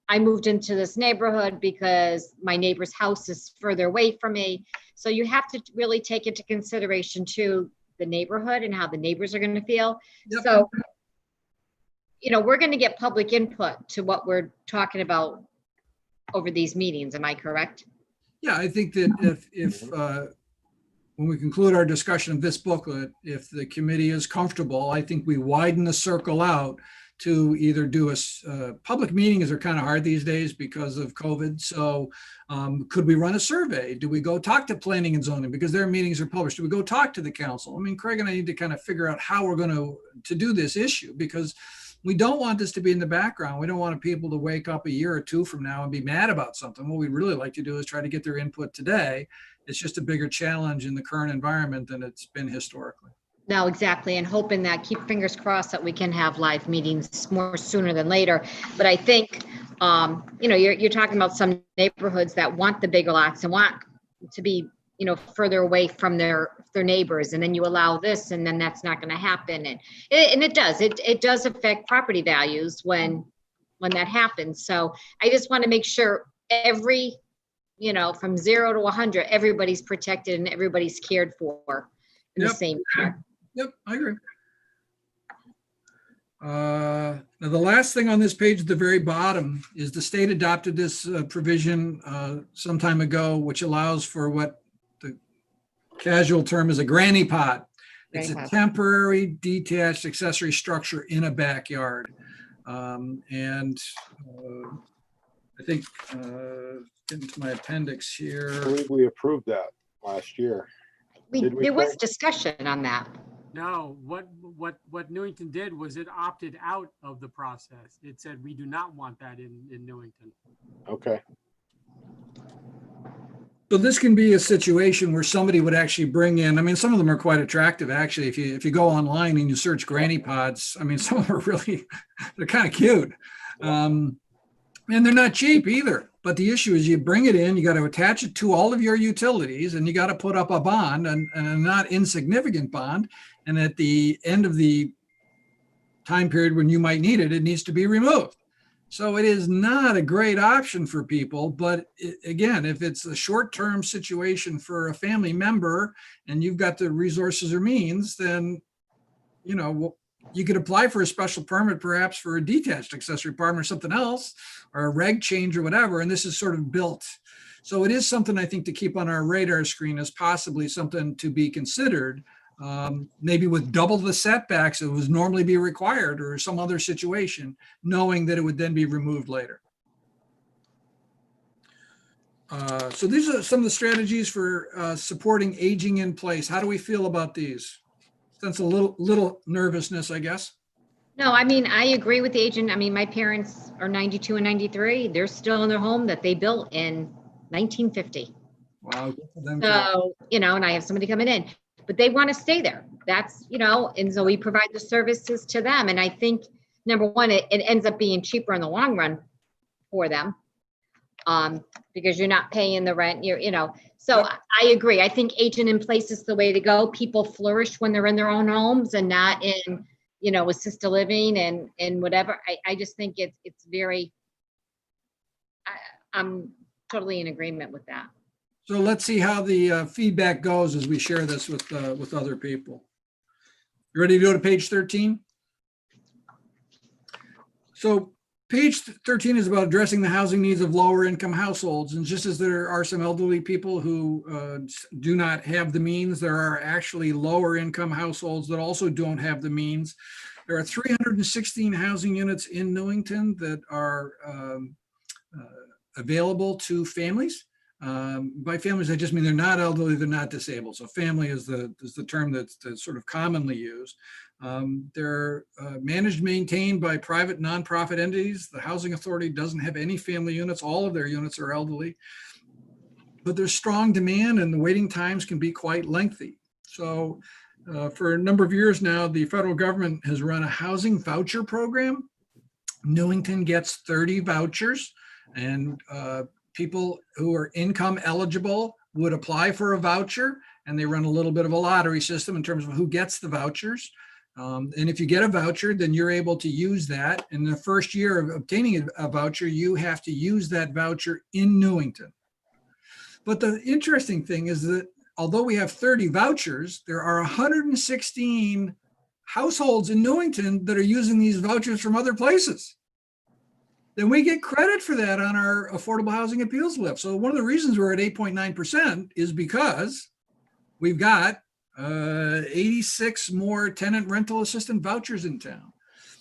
I moved into this neighborhood because my neighbor's house is further away from me. So you have to really take into consideration too the neighborhood and how the neighbors are going to feel. Yep. So, we're going to get public input to what we're talking about over these meetings. Am I correct? Yeah, I think that if when we conclude our discussion of this booklet, if the committee is comfortable, I think we widen the circle out to either do a public meetings are kind of hard these days because of COVID. So could we run a survey? Do we go talk to planning and zoning because their meetings are published? Do we go talk to the council? I mean, Craig and I need to kind of figure out how we're going to do this issue, because we don't want this to be in the background. We don't want people to wake up a year or 2 from now and be mad about something. What we'd really like to do is try to get their input today. It's just a bigger challenge in the current environment than it's been historically. No, exactly. And hoping that, keep fingers crossed that we can have live meetings more sooner than later. But I think, you're talking about some neighborhoods that want the bigger lots and want to be, further away from their neighbors. And then you allow this, and then that's not going to happen. And it does affect property values when that happens. So I just want to make sure from 0 to 100, everybody's protected and everybody's cared for in the same manner. Yep, I agree. Now, the last thing on this page at the very bottom is the state adopted this provision some time ago, which allows for what the casual term is a granny pot. It's a temporary detached accessory structure in a backyard. And I think, getting to my appendix I here. believe we approved that last year. Did we, There was Craig? discussion on that. No, what Newington did was it opted out of the process. It said, we do not want that in Newington. Okay, So this can be a situation where somebody would actually bring in, I mean, some of them are quite attractive, actually. If you go online and you search granny pods, I mean, some of them are really, they're kind of cute. And they're not cheap either. But the issue is you bring it in, you got to attach it to all of your utilities, and you got to put up a bond, and a not insignificant bond. And at the end of the time period when you might need it, it needs to be removed. So it is not a great option for people. But again, if it's a short-term situation for a family member and you've got the resources or means, then, you know, you could apply for a special permit, perhaps for a detached accessory apartment or something else, or a reg change or whatever. And this is sort of built. So it is something I think to keep on our radar screen as possibly something to be considered, maybe with double the setbacks that would normally be required or some other situation, knowing that it would then be removed later. So these are some of the strategies for supporting aging in place. How do we feel about these? Sense a little nervousness, I guess. No, I mean, I agree with the agent. I mean, my parents are 92 and 93. They're still in their home that they built in 1950. Wow. Good for them too. So, you know, and I have somebody coming in, but they want to stay there. That's, you know, and so we provide the services to them. And I think, number one, it ends up being cheaper in the long run for them. Because you're not paying the rent, you know, so I agree. I think agent in place is the way to go. People flourish when they're in their own homes and not in, you know, assisted living and whatever. I just think it's very, I'm totally in agreement with that. So let's see how the feedback goes as we share this with other people. You ready to go to page 13? So page 13 is about addressing the housing needs of lower income households. And just as there are some elderly people who do not have the means, there are actually lower income households that also don't have the means. There are 316 housing units in Newington that are available to families. By families, I just mean they're not elderly, they're not disabled. So family is the term that's sort of commonly used. They're managed, maintained by private nonprofit entities. The Housing Authority doesn't have any family units. All of their units are elderly. But there's strong demand and the waiting times can be quite lengthy. So for a number of years now, the federal government has run a housing voucher program. Newington gets 30 vouchers, and people who are income eligible would apply for a voucher, and they run a little bit of a lottery system in terms of who gets the vouchers. And if you get a voucher, then you're able to use that. In the first year of obtaining a voucher, you have to use that voucher in Newington. But the interesting thing is that although we have 30 vouchers, there are 116 households in Newington that are using these vouchers from other places. Then we get credit for that on our affordable housing appeals lift. So one of the reasons we're at 8.9% is because we've got 86 more tenant rental assistance vouchers in town.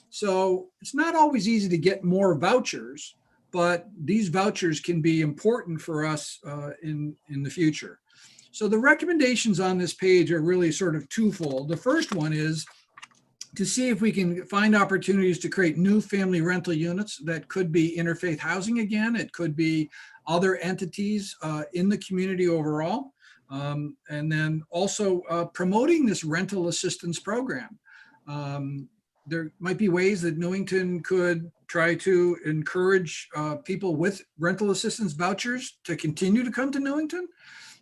So it's not always easy to get more vouchers, but these vouchers can be important for us in the future. So the recommendations on this page are really sort of twofold. The first one is to see if we can find opportunities to create new family rental units. That could be interfaith housing again. It could be other entities in the community overall. And then also promoting this rental assistance program. There might be ways that Newington could try to encourage people with rental assistance vouchers to continue to come to Newington.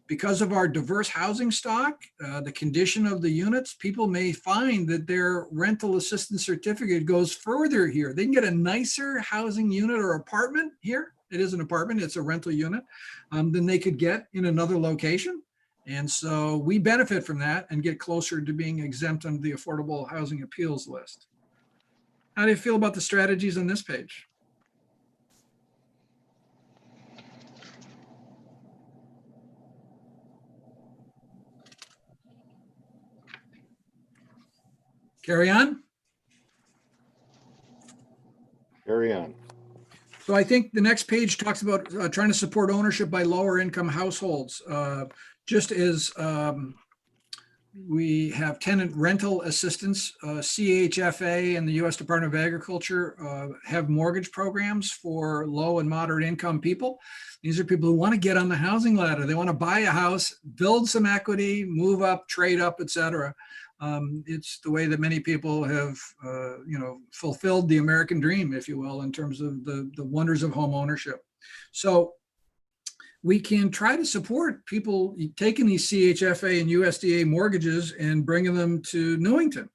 Because of our diverse housing stock, the condition of the units, people may find that their rental assistance certificate goes further here. They can get a nicer housing unit or apartment here. It is an apartment, it's a rental unit, than they could get in another location. And so we benefit from that and get closer to being exempt under the Affordable Housing Appeals List. How do you feel about the strategies on this page? Carry on. So I think the next page talks about trying to support ownership by lower income households. Just as we have tenant rental assistance, CHFA and the U.S. Department of Agriculture have mortgage programs for low and moderate income people. These are people who want to get on the housing ladder. They want to buy a house, build some equity, move up, trade up, et cetera. It's the way that many people have, fulfilled the American dream, if you will, in terms of the wonders of home ownership. So we can try to support people taking these CHFA and USDA mortgages and bringing them to Newington.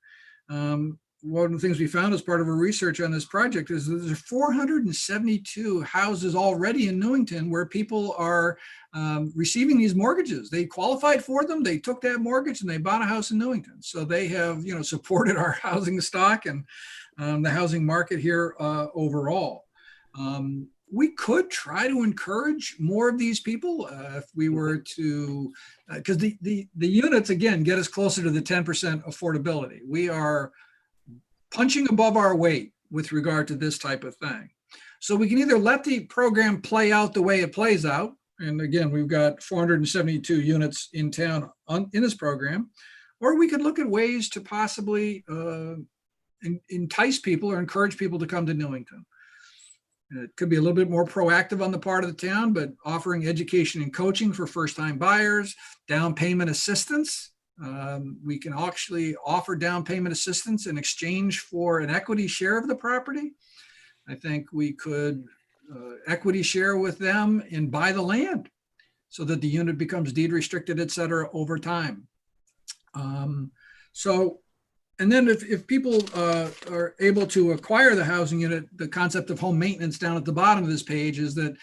One of the things we found as part of our research on this project is that there's 472 houses already in Newington where people are receiving these mortgages. They qualified for them, they took that mortgage and they bought a house in Newington. So they have, supported our housing stock and the housing market here overall. We could try to encourage more of these people if we were to, because the units, again, get us closer to the 10% affordability. We are punching above our weight with regard to this type of thing. So we can either let the program play out the way it plays out. And again, we've got 472 units in town in this program, or we could look at ways to possibly entice people or encourage people to come to Newington. It could be a little bit more proactive on the part of the town, but offering education and coaching for first-time buyers, down payment assistance. We can actually offer down payment assistance in exchange for an equity share of the property. I think we could equity share with them and buy the land so that the unit becomes deed restricted, et cetera, over time. And then if people are able to acquire the housing unit, the concept of home maintenance down at the bottom of this page is that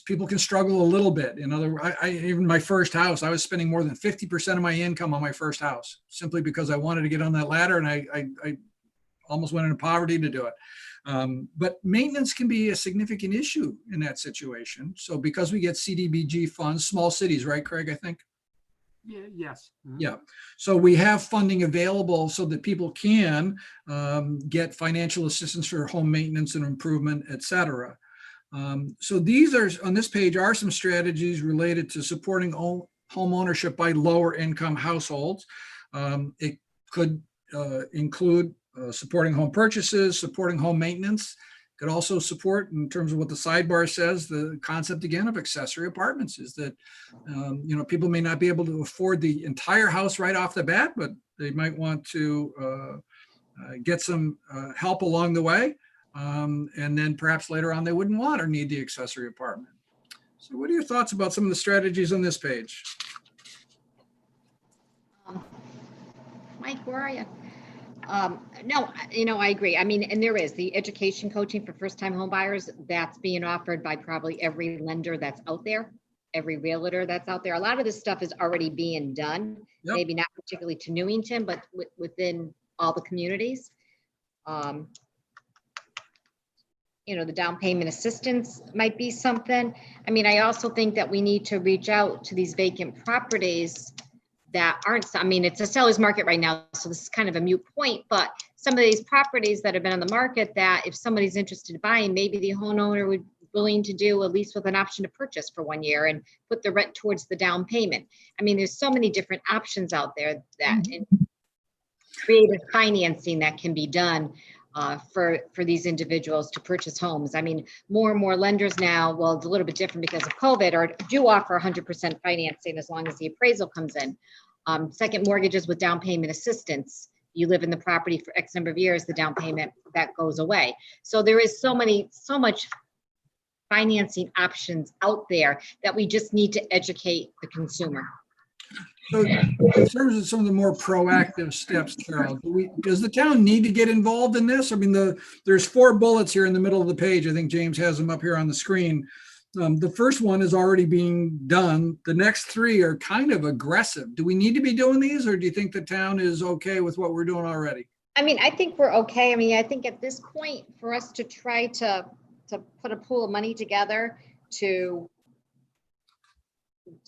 people can struggle a little bit. In other words, even my first house, I was spending more than 50% of my income on my first house simply because I wanted to get on that ladder, and I almost went into poverty to do it. But maintenance can be a significant issue in that situation. So because we get CDBG funds, small cities, right, Craig, I think? Yeah, yes. Mhm. Yeah. So we have funding available so that people can get financial assistance for home maintenance and improvement, et cetera. So these are, on this page, are some strategies related to supporting home ownership by lower income households. It could include supporting home purchases, supporting home maintenance. Could also support, in terms of what the sidebar says, the concept again of accessory apartments is that, people may not be able to afford the entire house right off the bat, but they might want to get some help along the way. And then perhaps later on they wouldn't want or need the accessory apartment. So what are your thoughts about some of the strategies on this page? Mike, where are you? No, I agree. I mean, and there is the education coaching for first-time home buyers that's being offered by probably every lender that's out there, every realtor that's out there. A lot of this stuff is already being done, Yep. Maybe not particularly to Newington, but within all the communities. The down payment assistance might be something. I mean, I also think that we need to reach out to these vacant properties that aren't, it's a seller's market right now, so this is kind of a moot point, but some of these properties that have been on the market that if somebody's interested in buying, maybe the homeowner would be willing to do at least with an option to purchase for 1 year and put the rent towards the down payment. I mean, there's so many different options out there that creative financing that can be done for these individuals to purchase homes. I mean, more and more lenders now, well, it's a little bit different because of COVID, do offer 100% financing as long as the appraisal comes in. Second mortgages with down payment assistance. You live in the property for X number of years, the down payment, that goes away. So there is so much financing options out there that we just need to educate the consumer. So in terms of some of the more proactive steps, Carol, does the town need to get involved in this? I mean, there's 4 bullets here in the middle of the page. I think James has them up here on the screen. The first one is already being done. The next 3 are kind of aggressive. Do we need to be doing these, or do you think the town is okay with what we're doing already? I mean, I think we're okay. I mean, I think at this point for us to try to put a pool of money together to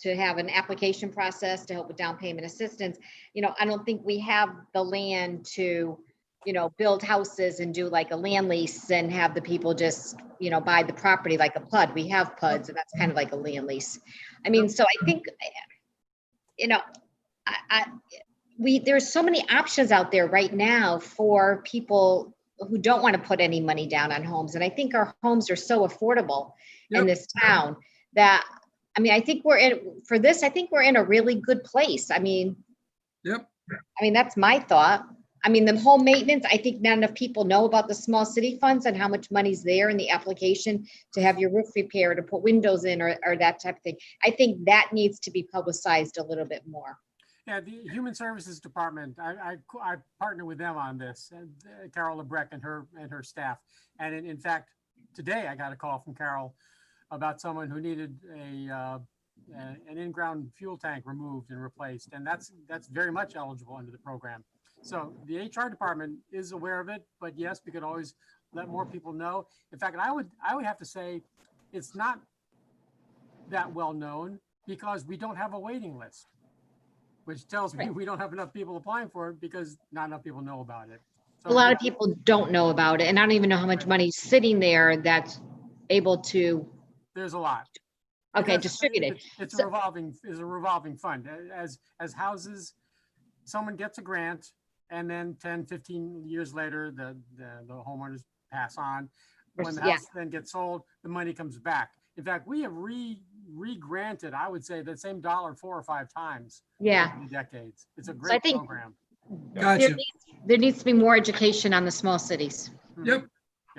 have an application process to help with down payment assistance, I don't think we have the land to build houses and do like a land lease and have the people just, buy the property like a PUD. We have PUDs and that's kind of like a land lease. I mean, so I think, there's so many options out there right now for people who don't want to put any money down on homes. And I think our homes are so affordable in this town that, I think we're in a really good place. That's my thought. The home maintenance, I think not enough people know about the small city funds and how much money's there in the application to have your roof repaired or put windows in or that type of thing. I think that needs to be publicized a little bit more. Yeah, the Human Services Department, I partner with them on this, and Carol Lebrecht and her staff. And in fact, today I got a call from Carol about someone who needed an in-ground fuel tank removed and replaced, and that's very much eligible under the program. So the HR department is aware of it, but yes, we could always let more people know. In fact, I would have to say it's not that well known because we don't have a waiting list, which tells me we don't have enough people applying for it because not enough people know about it. So a lot of people don't know about it, and I don't even know how much money's sitting there that's able to. There's a lot. Okay, Because distributed. It's a revolving fund. As houses, someone gets a grant, and then 10, 15 years later, the homeowners pass on. When the house then gets sold, the money comes back. In fact, we have re-granted, I would say, that same dollar 4 or 5 times. Yeah. Over the decades. It's a So great I think program. Gotcha. there needs to be more education on the small cities. Yep.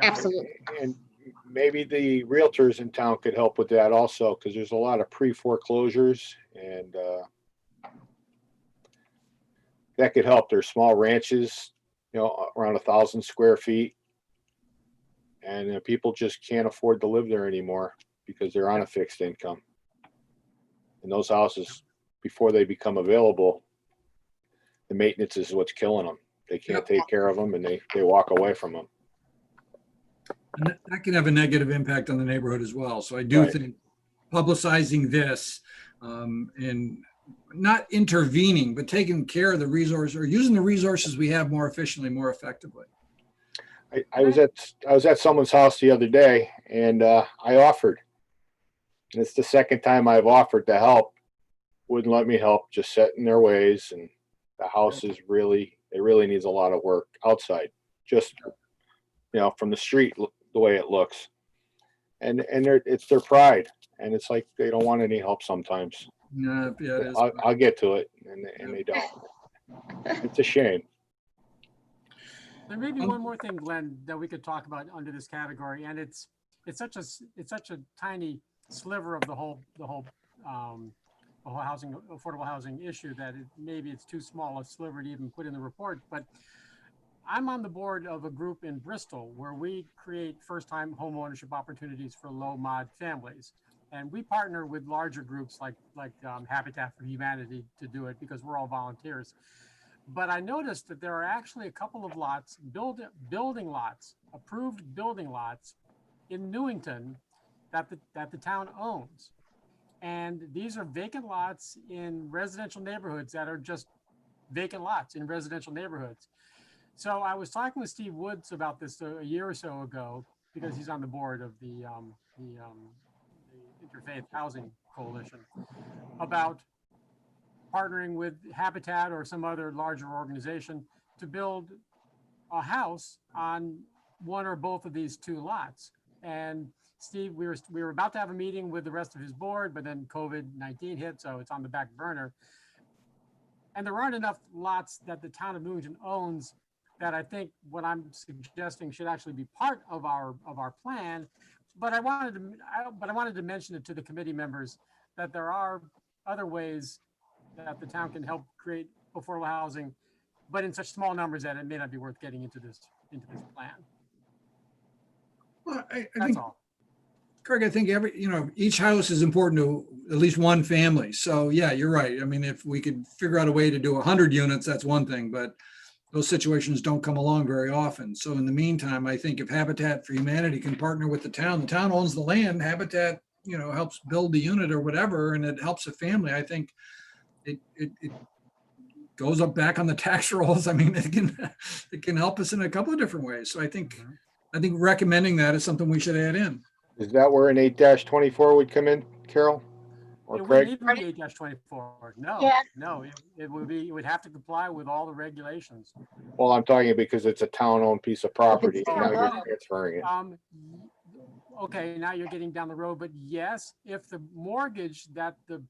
Yeah. Absolutely. And maybe the realtors in town could help with that also, because there's a lot of pre-foreclosures and that could help. There's small ranches, around 1,000 square feet. And people just can't afford to live there anymore because they're on a fixed income. And those houses, before they become available, the maintenance is what's killing them. They can't take care of them and they walk away from them. And that can have a negative impact on the neighborhood as well. So I do think publicizing this and not intervening, but taking care of the resource or using the resources we have more efficiently, more effectively. I was at someone's house the other day and I offered. And it's the second time I've offered to help. Wouldn't let me help, just set in their ways. And the house is really needs a lot of work outside, just, from the street, the way it looks. And it's their pride. And it's like, they don't want any help sometimes. Yeah, it is. I'll get to it and they don't. It's a shame. There may be one more thing, Glenn, that we could talk about under this category, and it's such a tiny sliver of the whole affordable housing issue that maybe it's too small a sliver to even put in the report. But I'm on the board of a group in Bristol where we create first-time home ownership opportunities for low-mod families, and we partner with larger groups like Habitat for Humanity to do it because we're all volunteers. But I noticed that there are actually a couple of lots, approved building lots in Newington that the town owns. And these are vacant lots in residential neighborhoods that are just vacant lots in residential neighborhoods. So I was talking with Steve Woods about this a year or so ago because he's on the board of the Interfaith Housing Coalition about partnering with Habitat or some other larger organization to build a house on one or both of these 2 lots. And Steve, we were about to have a meeting with the rest of his board, but then COVID-19 hit, so it's on the back burner. And there aren't enough lots that the town of Newington owns that I think what I'm suggesting should actually be part of our plan. But I wanted to mention it to the committee members that there are other ways that the town can help create affordable housing, but in such small numbers that it may not be worth getting into this plan. Well, I That's think, all. Craig, I think each house is important to at least one family. So yeah, you're right. I mean, if we could figure out a way to do 100 units, that's one thing, but those situations don't come along very often. So in the meantime, I think if Habitat for Humanity can partner with the town owns the land, Habitat, helps build the unit or whatever, and it helps a family, I think it goes up back on the tax rolls. I mean, it can help us in a couple of different ways. So I think recommending that is something we should add in. Is that where an 8-24 would come in, Carol? Or It Craig? wouldn't even be 8-24. No, Yeah. no, it would have to comply with all the regulations. Well, I'm talking because it's a town-owned piece of property. and now you're town-owned. transferring it. Okay, now you're getting down the road, but yes, if the mortgage that the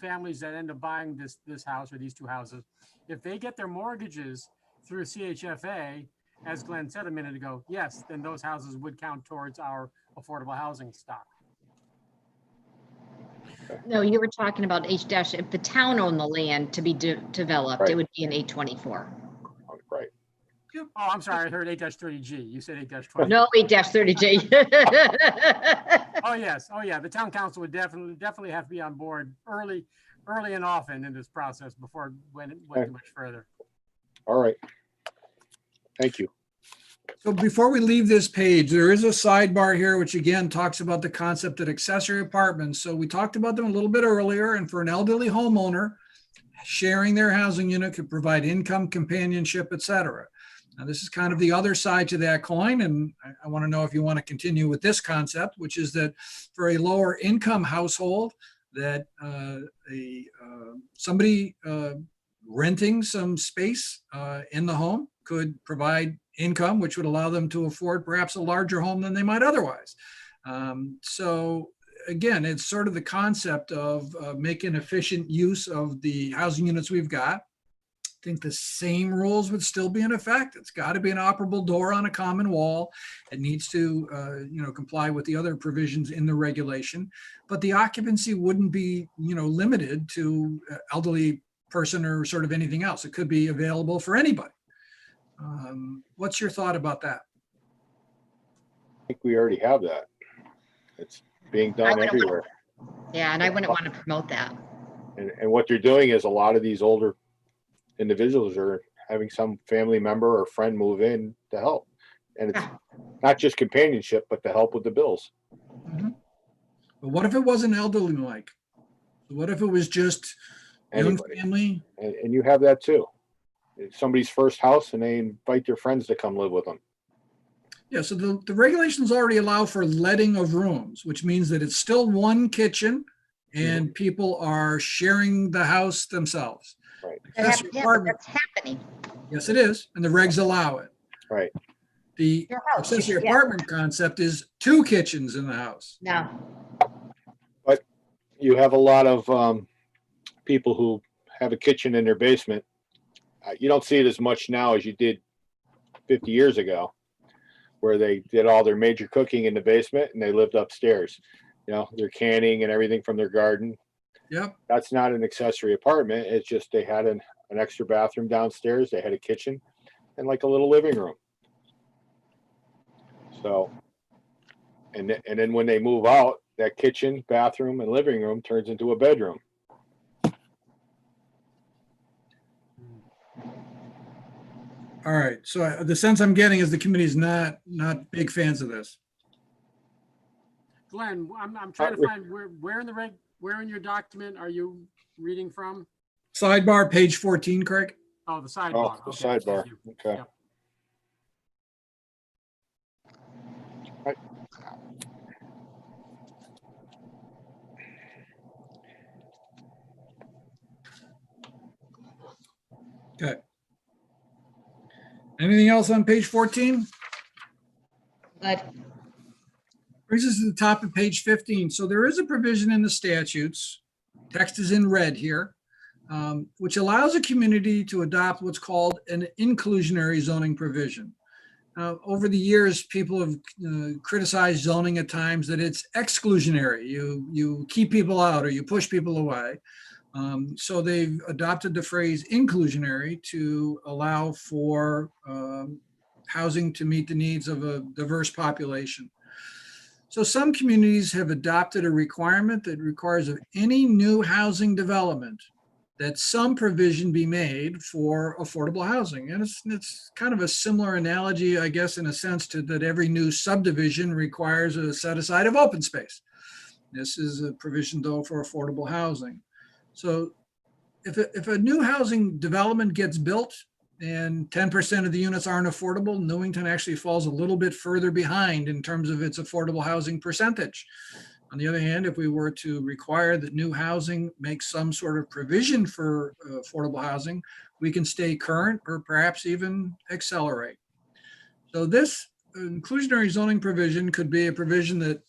families that end up buying this house or these two houses, if they get their mortgages through CHFA, as Glenn said a minute ago, yes, then those houses would count towards our affordable housing stock. No, you were talking about H dash, if the town owned the land to be developed, Right. it would be an 824. Right. Oh, I'm sorry, I heard 8-30G. You said 8-20. No, 8-30G. Oh, yes. Oh, yeah. The town council would definitely have to be on board early and often in this process before it went too much further. All right. Thank you. So before we leave this page, there is a sidebar here, which again talks about the concept of accessory apartments. So we talked about them a little bit earlier, and for an elderly homeowner, sharing their housing unit could provide income, companionship, etc. Now, this is kind of the other side to that coin, and I want to know if you want to continue with this concept, which is that for a lower income household, that somebody renting some space in the home could provide income, which would allow them to afford perhaps a larger home than they might otherwise. So again, it's sort of the concept of making efficient use of the housing units we've got. I think the same rules would still be in effect. It's got to be an operable door on a common wall. It needs to, comply with the other provisions in the regulation. But the occupancy wouldn't be, limited to elderly person or sort of anything else. It could be available for anybody. What's your thought about that? I think we already have that. It's being done wouldn't everywhere. Yeah, and I wouldn't want to promote that. And what they're doing is a lot of these older individuals are having some family member or friend move in to help. And it's not just companionship, but to help with the bills. Mhm. But what if it wasn't elderly like? What if it was just young Anybody. family? And you have that too. It's somebody's first house and they invite their friends to come live with them. Yeah, so the regulations already allow for letting of rooms, which means that it's still one kitchen and people are sharing the house themselves. Right. Accessory But apartment, that's happening. yes, it is, and the regs allow it. Right. The Your house, accessory yeah. apartment concept is two kitchens in the house. No. You have a lot of people who have a kitchen in their basement. You don't see it as much now as you did 50 years ago, where they did all their major cooking in the basement and they lived upstairs. Their canning and everything from their garden. Yep. That's not an accessory apartment. It's just they had an extra bathroom downstairs. They had a kitchen and like a little living room. So, and then when they move out, that kitchen, bathroom, and living room turns into a bedroom. All right, so the sense I'm getting is the committee's not big fans of this. Glenn, I'm trying to find where in your document are you reading from? Sidebar, page 14, Craig? Oh, the sidebar. Oh, the Okay, thank sidebar. you. Okay. Yep. Right. Okay. Anything else on page 14? But Brings us to the top of page 15. So there is a provision in the statutes, text is in red here, which allows a community to adopt what's called an inclusionary zoning provision. Over the years, people have criticized zoning at times that it's exclusionary. You keep people out or you push people away. So they've adopted the phrase inclusionary to allow for housing to meet the needs of a diverse population. So some communities have adopted a requirement that requires of any new housing development that some provision be made for affordable housing. And it's kind of a similar analogy, I guess, in a sense to that every new subdivision requires a set aside of open space. This is a provision though for affordable housing. So if a new housing development gets built and 10% of the units aren't affordable, Newington actually falls a little bit further behind in terms of its affordable housing percentage. On the other hand, if we were to require that new housing make some sort of provision for affordable housing, we can stay current or perhaps even accelerate. So this inclusionary zoning provision could be a provision that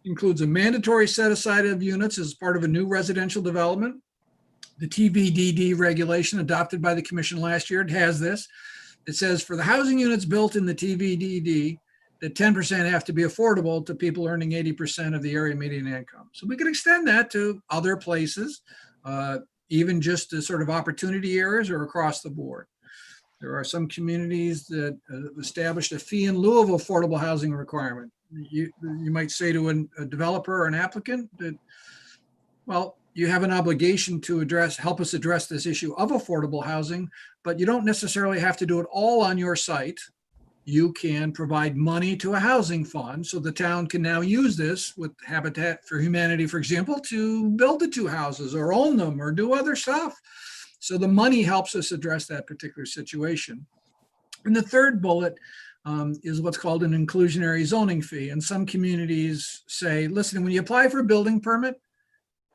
includes a mandatory set aside of units as part of a new residential development. The TVDD regulation adopted by the commission last year, it has this. It says for the housing units built in the TVDD, that 10% have to be affordable to people earning 80% of the area median income. So we could extend that to other places, even just to sort of opportunity areas or across the board. There are some communities that established a fee in lieu of affordable housing requirement. You might say to a developer or an applicant that, well, you have an obligation to help us address this issue of affordable housing, but you don't necessarily have to do it all on your site. You can provide money to a housing fund, so the town can now use this with Habitat for Humanity, for example, to build the two houses or own them or do other stuff. So the money helps us address that particular situation. And the third bullet is what's called an inclusionary zoning fee. And some communities say, listen, when you apply for a building permit,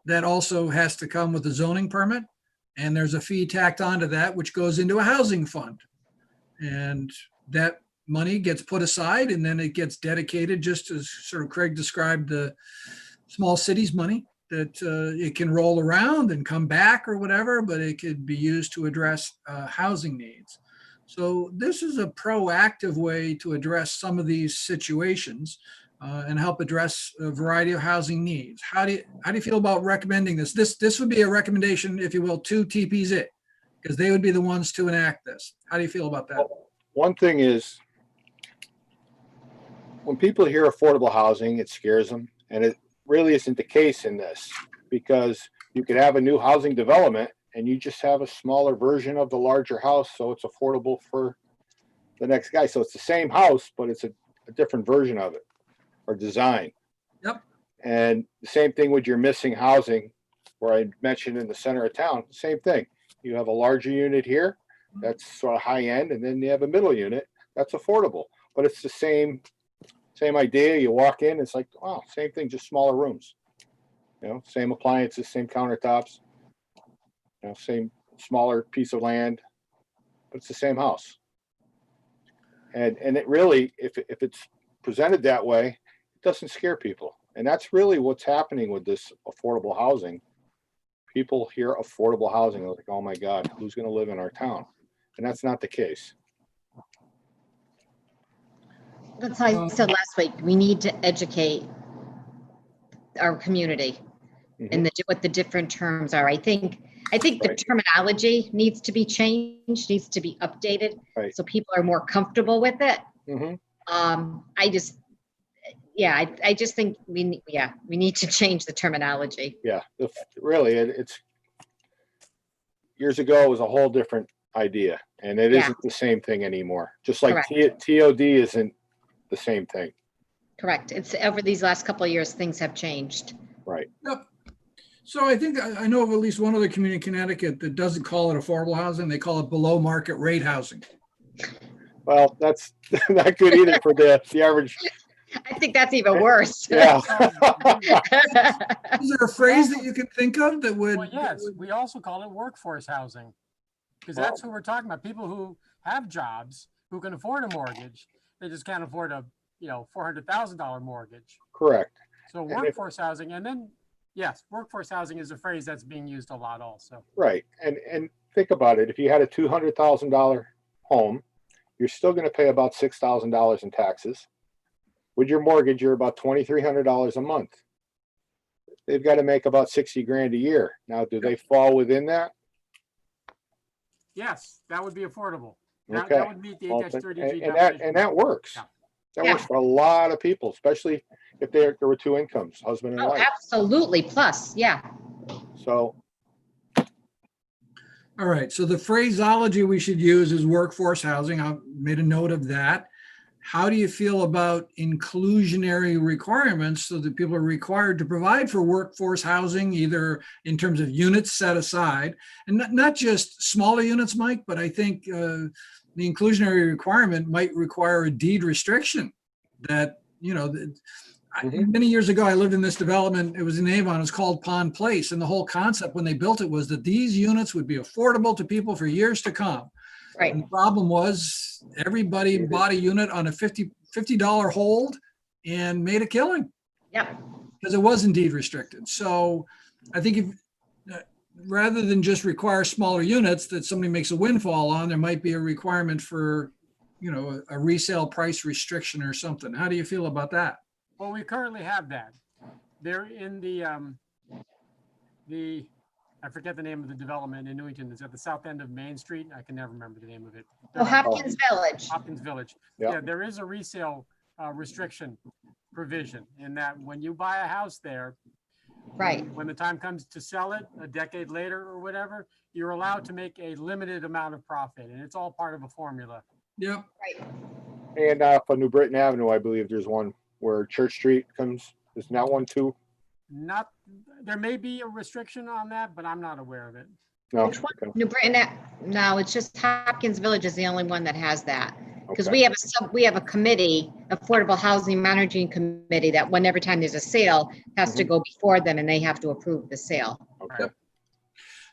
that also has to come with a zoning permit. And there's a fee tacked onto that, which goes into a housing fund. And that money gets put aside and then it gets dedicated, just as sort of Craig described the small cities money, that it can roll around and come back or whatever, but it could be used to address housing needs. So this is a proactive way to address some of these situations and help address a variety of housing needs. How do you feel about recommending this? This would be a recommendation, if you will, to TPZ, because they would be the ones to enact this. How do you feel about that? Well, one thing is, when people hear affordable housing, it scares them. And it really isn't the case in this, because you could have a new housing development and you just have a smaller version of the larger house, so it's affordable for the next guy. So it's the same house, but it's a different version of it or design. Yep. And the same thing with your missing housing, where I mentioned in the center of town, same thing. You have a larger unit here, that's sort of high end, and then you have a middle unit that's affordable. But it's the same idea. You walk in, it's like, wow, same thing, just smaller rooms. You know, same appliances, same countertops, you know, same smaller piece of land, but it's the same house. And it really, if it's presented that way, it doesn't scare people. And that's really what's happening with this affordable housing. People hear affordable housing, they're like, oh my God, who's going to live in our town? And that's not the case. That's why I said last week, we need to educate our community and what the different terms are. I think the terminology needs to be changed, needs to be updated, so people are more comfortable with it. I just think we need to change the terminology. Yeah, really, it's years ago it was a whole different idea, and it isn't the same thing anymore. Just like TOD isn't the same thing. Correct. It's over these last couple of years, things have changed. Right. Yep. So I think I know of at least one other community in Connecticut that doesn't call it affordable housing. They call it below market rate housing. Well, that's not good either for the average. I think that's even worse. Yeah. Is there a phrase that you can think of that would? Well, yes, we also call it workforce housing, because that's who we're talking about. People who have jobs, who can afford a mortgage. They just can't afford a $400,000 mortgage. Correct. So workforce housing, and then yes, workforce housing is a phrase that's being used a lot also. Right. And think about it. If you had a $200,000 home, you're still going to pay about $6,000 in taxes. With your mortgage, you're about $2,300 a month. They've got to make about 60 grand a year. Now, do they fall within that? Yes, that would be affordable. Okay. That would meet the HX30G and that works. Yeah. That works for a lot of people, especially if there were two incomes, husband and wife. Absolutely. Plus, yeah. So. All right. So the phraseology we should use is workforce housing. I made a note of that. how do you feel about inclusionary requirements so that people are required to provide for workforce housing, either in terms of units set aside, and not just smaller units, Mike, but I think the inclusionary requirement might require a deed restriction that, many years ago, I lived in this development. It was in Avon. It was called Pond Place. And the whole concept when they built it was that these units would be affordable to people for years to come. Right. And the problem was everybody bought a unit on a $50 hold and made a killing Yep. because it was indeed restricted. So I think if rather than just require smaller units that somebody makes a windfall on, there might be a requirement for, a resale price restriction or something. How do you feel about that? Well, we currently have that. They're in the, I forget the name of the development in Newington. It's at the south end of Main Street. I can never remember the name of it. Oh, Hopkins Village. Hopkins Village. Yeah. Yeah, there is a resale restriction provision in that when you buy a house there, Right. when the time comes to sell it a decade later or whatever, you're allowed to make a limited amount of profit, and it's all part of a formula. Yep. Right. And on New Britain Avenue, I believe there's one where Church Street comes. Isn't that one too? Not, there may be a restriction on that, but I'm not aware of it. No. Which one? Okay. New Britain, no, it's just Hopkins Village is the only one that has that. Because Okay. we have a committee, Affordable Housing Managing Committee, that every time there's a sale, has to go before them and they have to approve the sale. Okay.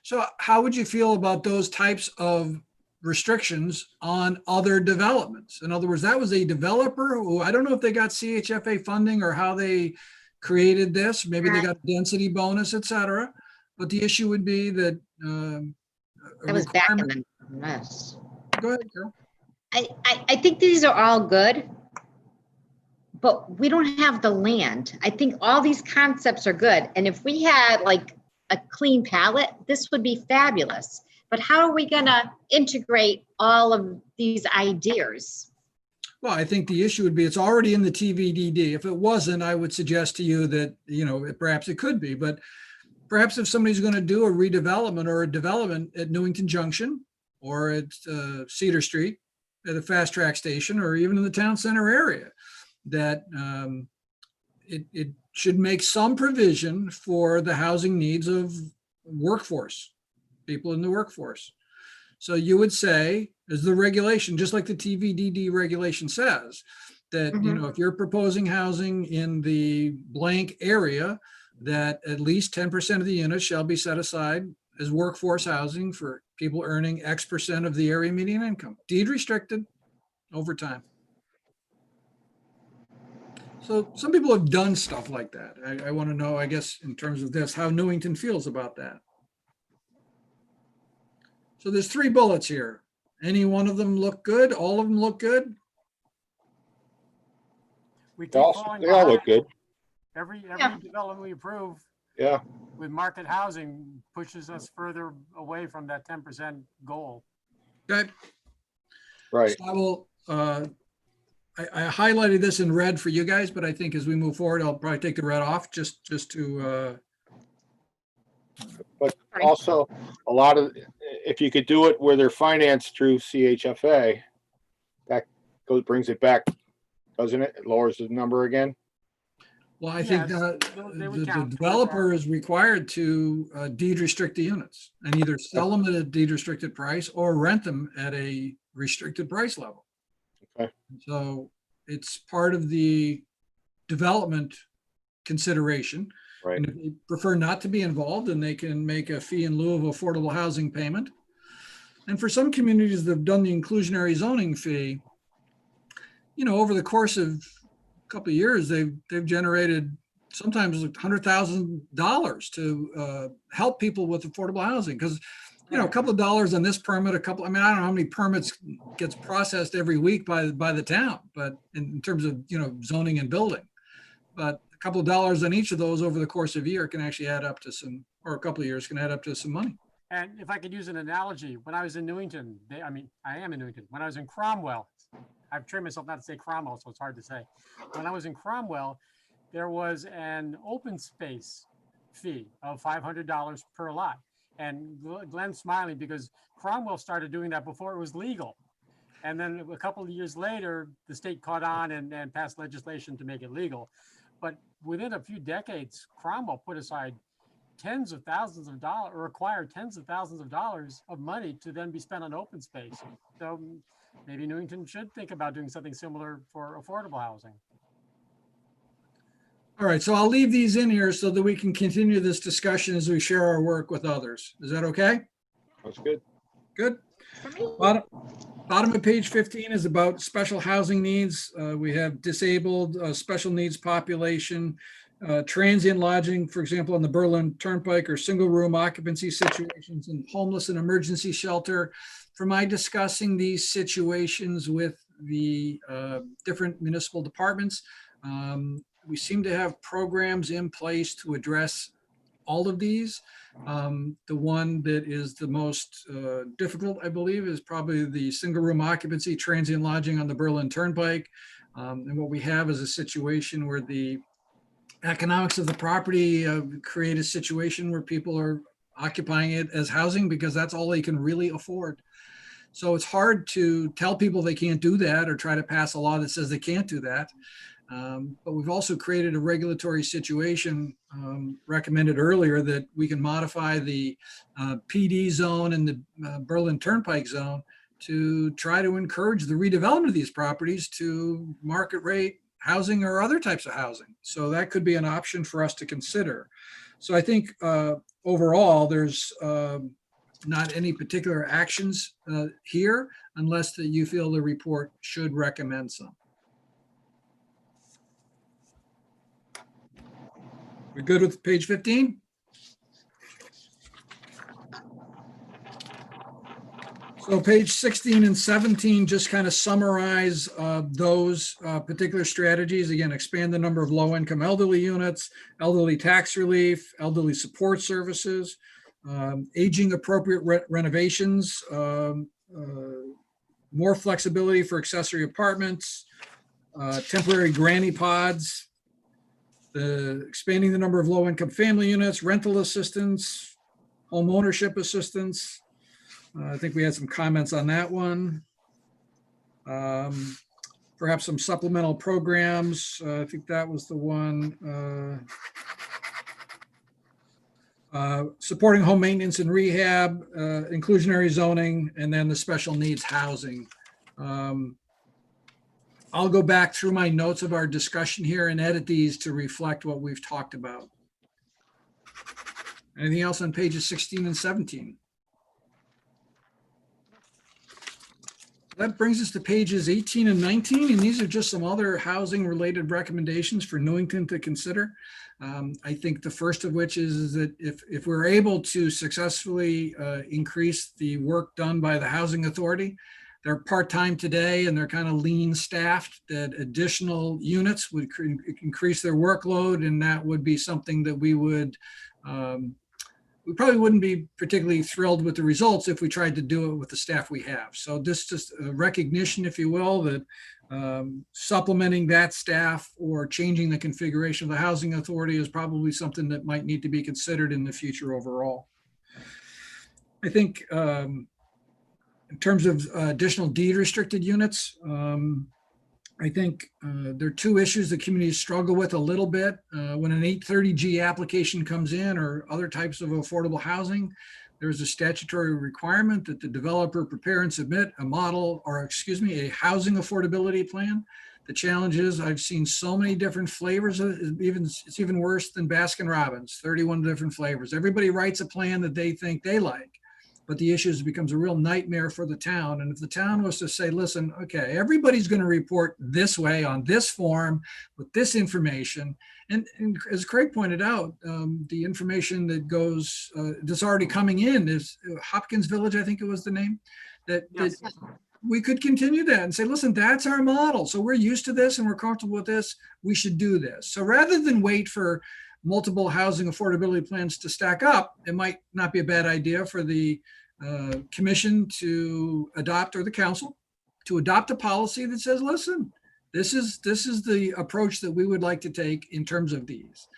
So how would you feel about those types of restrictions on other developments? In other words, that was a developer who, I don't know if they got CHFA funding or how they created this. Maybe they got a density bonus, et cetera. But the issue would be that That was back in the mess. Go ahead, Carol. I think these are all good, but we don't have the land. I think all these concepts are good. And if we had like a clean palette, this would be fabulous. But how are we gonna integrate all of these ideas? Well, I think the issue would be it's already in the TVDD. If it wasn't, I would suggest to you that, perhaps it could be. But perhaps if somebody's going to do a redevelopment or a development at Newington Junction or at Cedar Street at a fast track station or even in the town center area, that it should make some provision for the housing needs of workforce, people in the workforce. So you would say, as the regulation, just like the TVDD regulation says, that, if you're proposing housing in the blank area, that at least 10% of the units shall be set aside as workforce housing for people earning X percent of the area median income, deed restricted over time. So some people have done stuff like that. I want to know, I guess, in terms of this, how Newington feels about that. So there's 3 bullets here. Any one of them look good? All of them look good? We keep They all falling look behind. good. Every Yeah. development we approve Yeah. with market housing pushes us further away from that 10% goal. Okay. Right. So I will, I highlighted this in red for you guys, but I think as we move forward, I'll probably take the red off just to, But Right. also a lot of, if you could do it where they're financed through CHFA, that brings it back, doesn't it? It lowers the number again. well, I think Yes, they would the count towards developer that. is required to deed restrict the units and either sell them at a deed restricted price or rent them at a restricted price level. Okay. So it's part of the development consideration. Right. And if they prefer not to be involved, then they can make a fee in lieu of affordable housing payment. And for some communities that have done the inclusionary zoning fee, over the course of a couple of years, they've generated sometimes $100,000 to help people with affordable housing. Because, a couple of dollars on this permit, I don't know how many permits gets processed every week by the town, but in terms of, zoning and building. But a couple of dollars on each of those over the course of a year can actually add up to or a couple of years can add up to some money. And if I could use an analogy, when I was in Newington, I am in Newington. When I was in Cromwell, I've trained myself not to say Cromwell, so it's hard to say. When I was in Cromwell, there was an open space fee of $500 per lot. And Glenn's smiling because Cromwell started doing that before it was legal. And then a couple of years later, the state caught on and passed legislation to make it legal. But within a few decades, Cromwell put aside tens of thousands of dollars, or required tens of thousands of dollars of money to then be spent on open space. So maybe Newington should think about doing something similar for affordable housing. All right, so I'll leave these in here so that we can continue this discussion as we share our work with others. Is that okay? That's good. Good. For me, Bottom of page 15 is about special housing needs. We have disabled, special needs population, transient lodging, for example, on the Berlin Turnpike, or single room occupancy situations in homeless and emergency shelter. For my discussing these situations with the different municipal departments, we seem to have programs in place to address all of these. The one that is the most difficult, I believe, is probably the single room occupancy transient lodging on the Berlin Turnpike. And what we have is a situation where the economics of the property create a situation where people are occupying it as housing because that's all they can really afford. So it's hard to tell people they can't do that or try to pass a law that says they can't do that. But we've also created a regulatory situation recommended earlier that we can modify the PD zone and the Berlin Turnpike zone to try to encourage the redevelopment of these properties to market rate housing or other types of housing. So that could be an option for us to consider. So I think overall, there's not any particular actions here unless that you feel the report should recommend some. We're good with page 15? So page 16 and 17 just kind of summarize those particular strategies. Again, expand the number of low-income elderly units, elderly tax relief, elderly support services, aging appropriate renovations, more flexibility for accessory apartments, temporary granny pods, expanding the number of low-income family units, rental assistance, home ownership assistance. I think we had some comments on that one. Perhaps some supplemental programs. I think that was the one. Supporting home maintenance and rehab, inclusionary zoning, and then the special needs housing. I'll go back through my notes of our discussion here and edit these to reflect what we've talked about. Anything else on pages 16 and 17? That brings us to pages 18 and 19, and these are just some other housing related recommendations for Newington to consider. I think the first of which is that if we're able to successfully increase the work done by the housing authority, they're part-time today and they're kind of lean staffed, that additional units would increase their workload, and that would be something that we would, we probably wouldn't be particularly thrilled with the results if we tried to do it with the staff we have. So this just a recognition, if you will, that supplementing that staff or changing the configuration of the housing authority is probably something that might need to be considered in the future overall. I think in terms of additional deed restricted units, I think there are two issues that communities struggle with a little bit. When an 830G application comes in or other types of affordable housing, there's a statutory requirement that the developer prepare and submit a model, or excuse me, a housing affordability plan. The challenge is I've seen so many different flavors of it, it's even worse than Baskin Robbins, 31 different flavors. Everybody writes a plan that they think they like. But the issue is it becomes a real nightmare for the town. And if the town was to say, listen, okay, everybody's going to report this way on this form with this information. And as Craig pointed out, the information that goes, that's already coming in is Hopkins Village, I think it was the name, that we could continue that and say, listen, that's our model. So we're used to this and we're comfortable with this. We should do this. So rather than wait for multiple housing affordability plans to stack up, it might not be a bad idea for the commission to adopt, or the council to adopt a policy that says, listen, this is the approach that we would like to take in terms of these.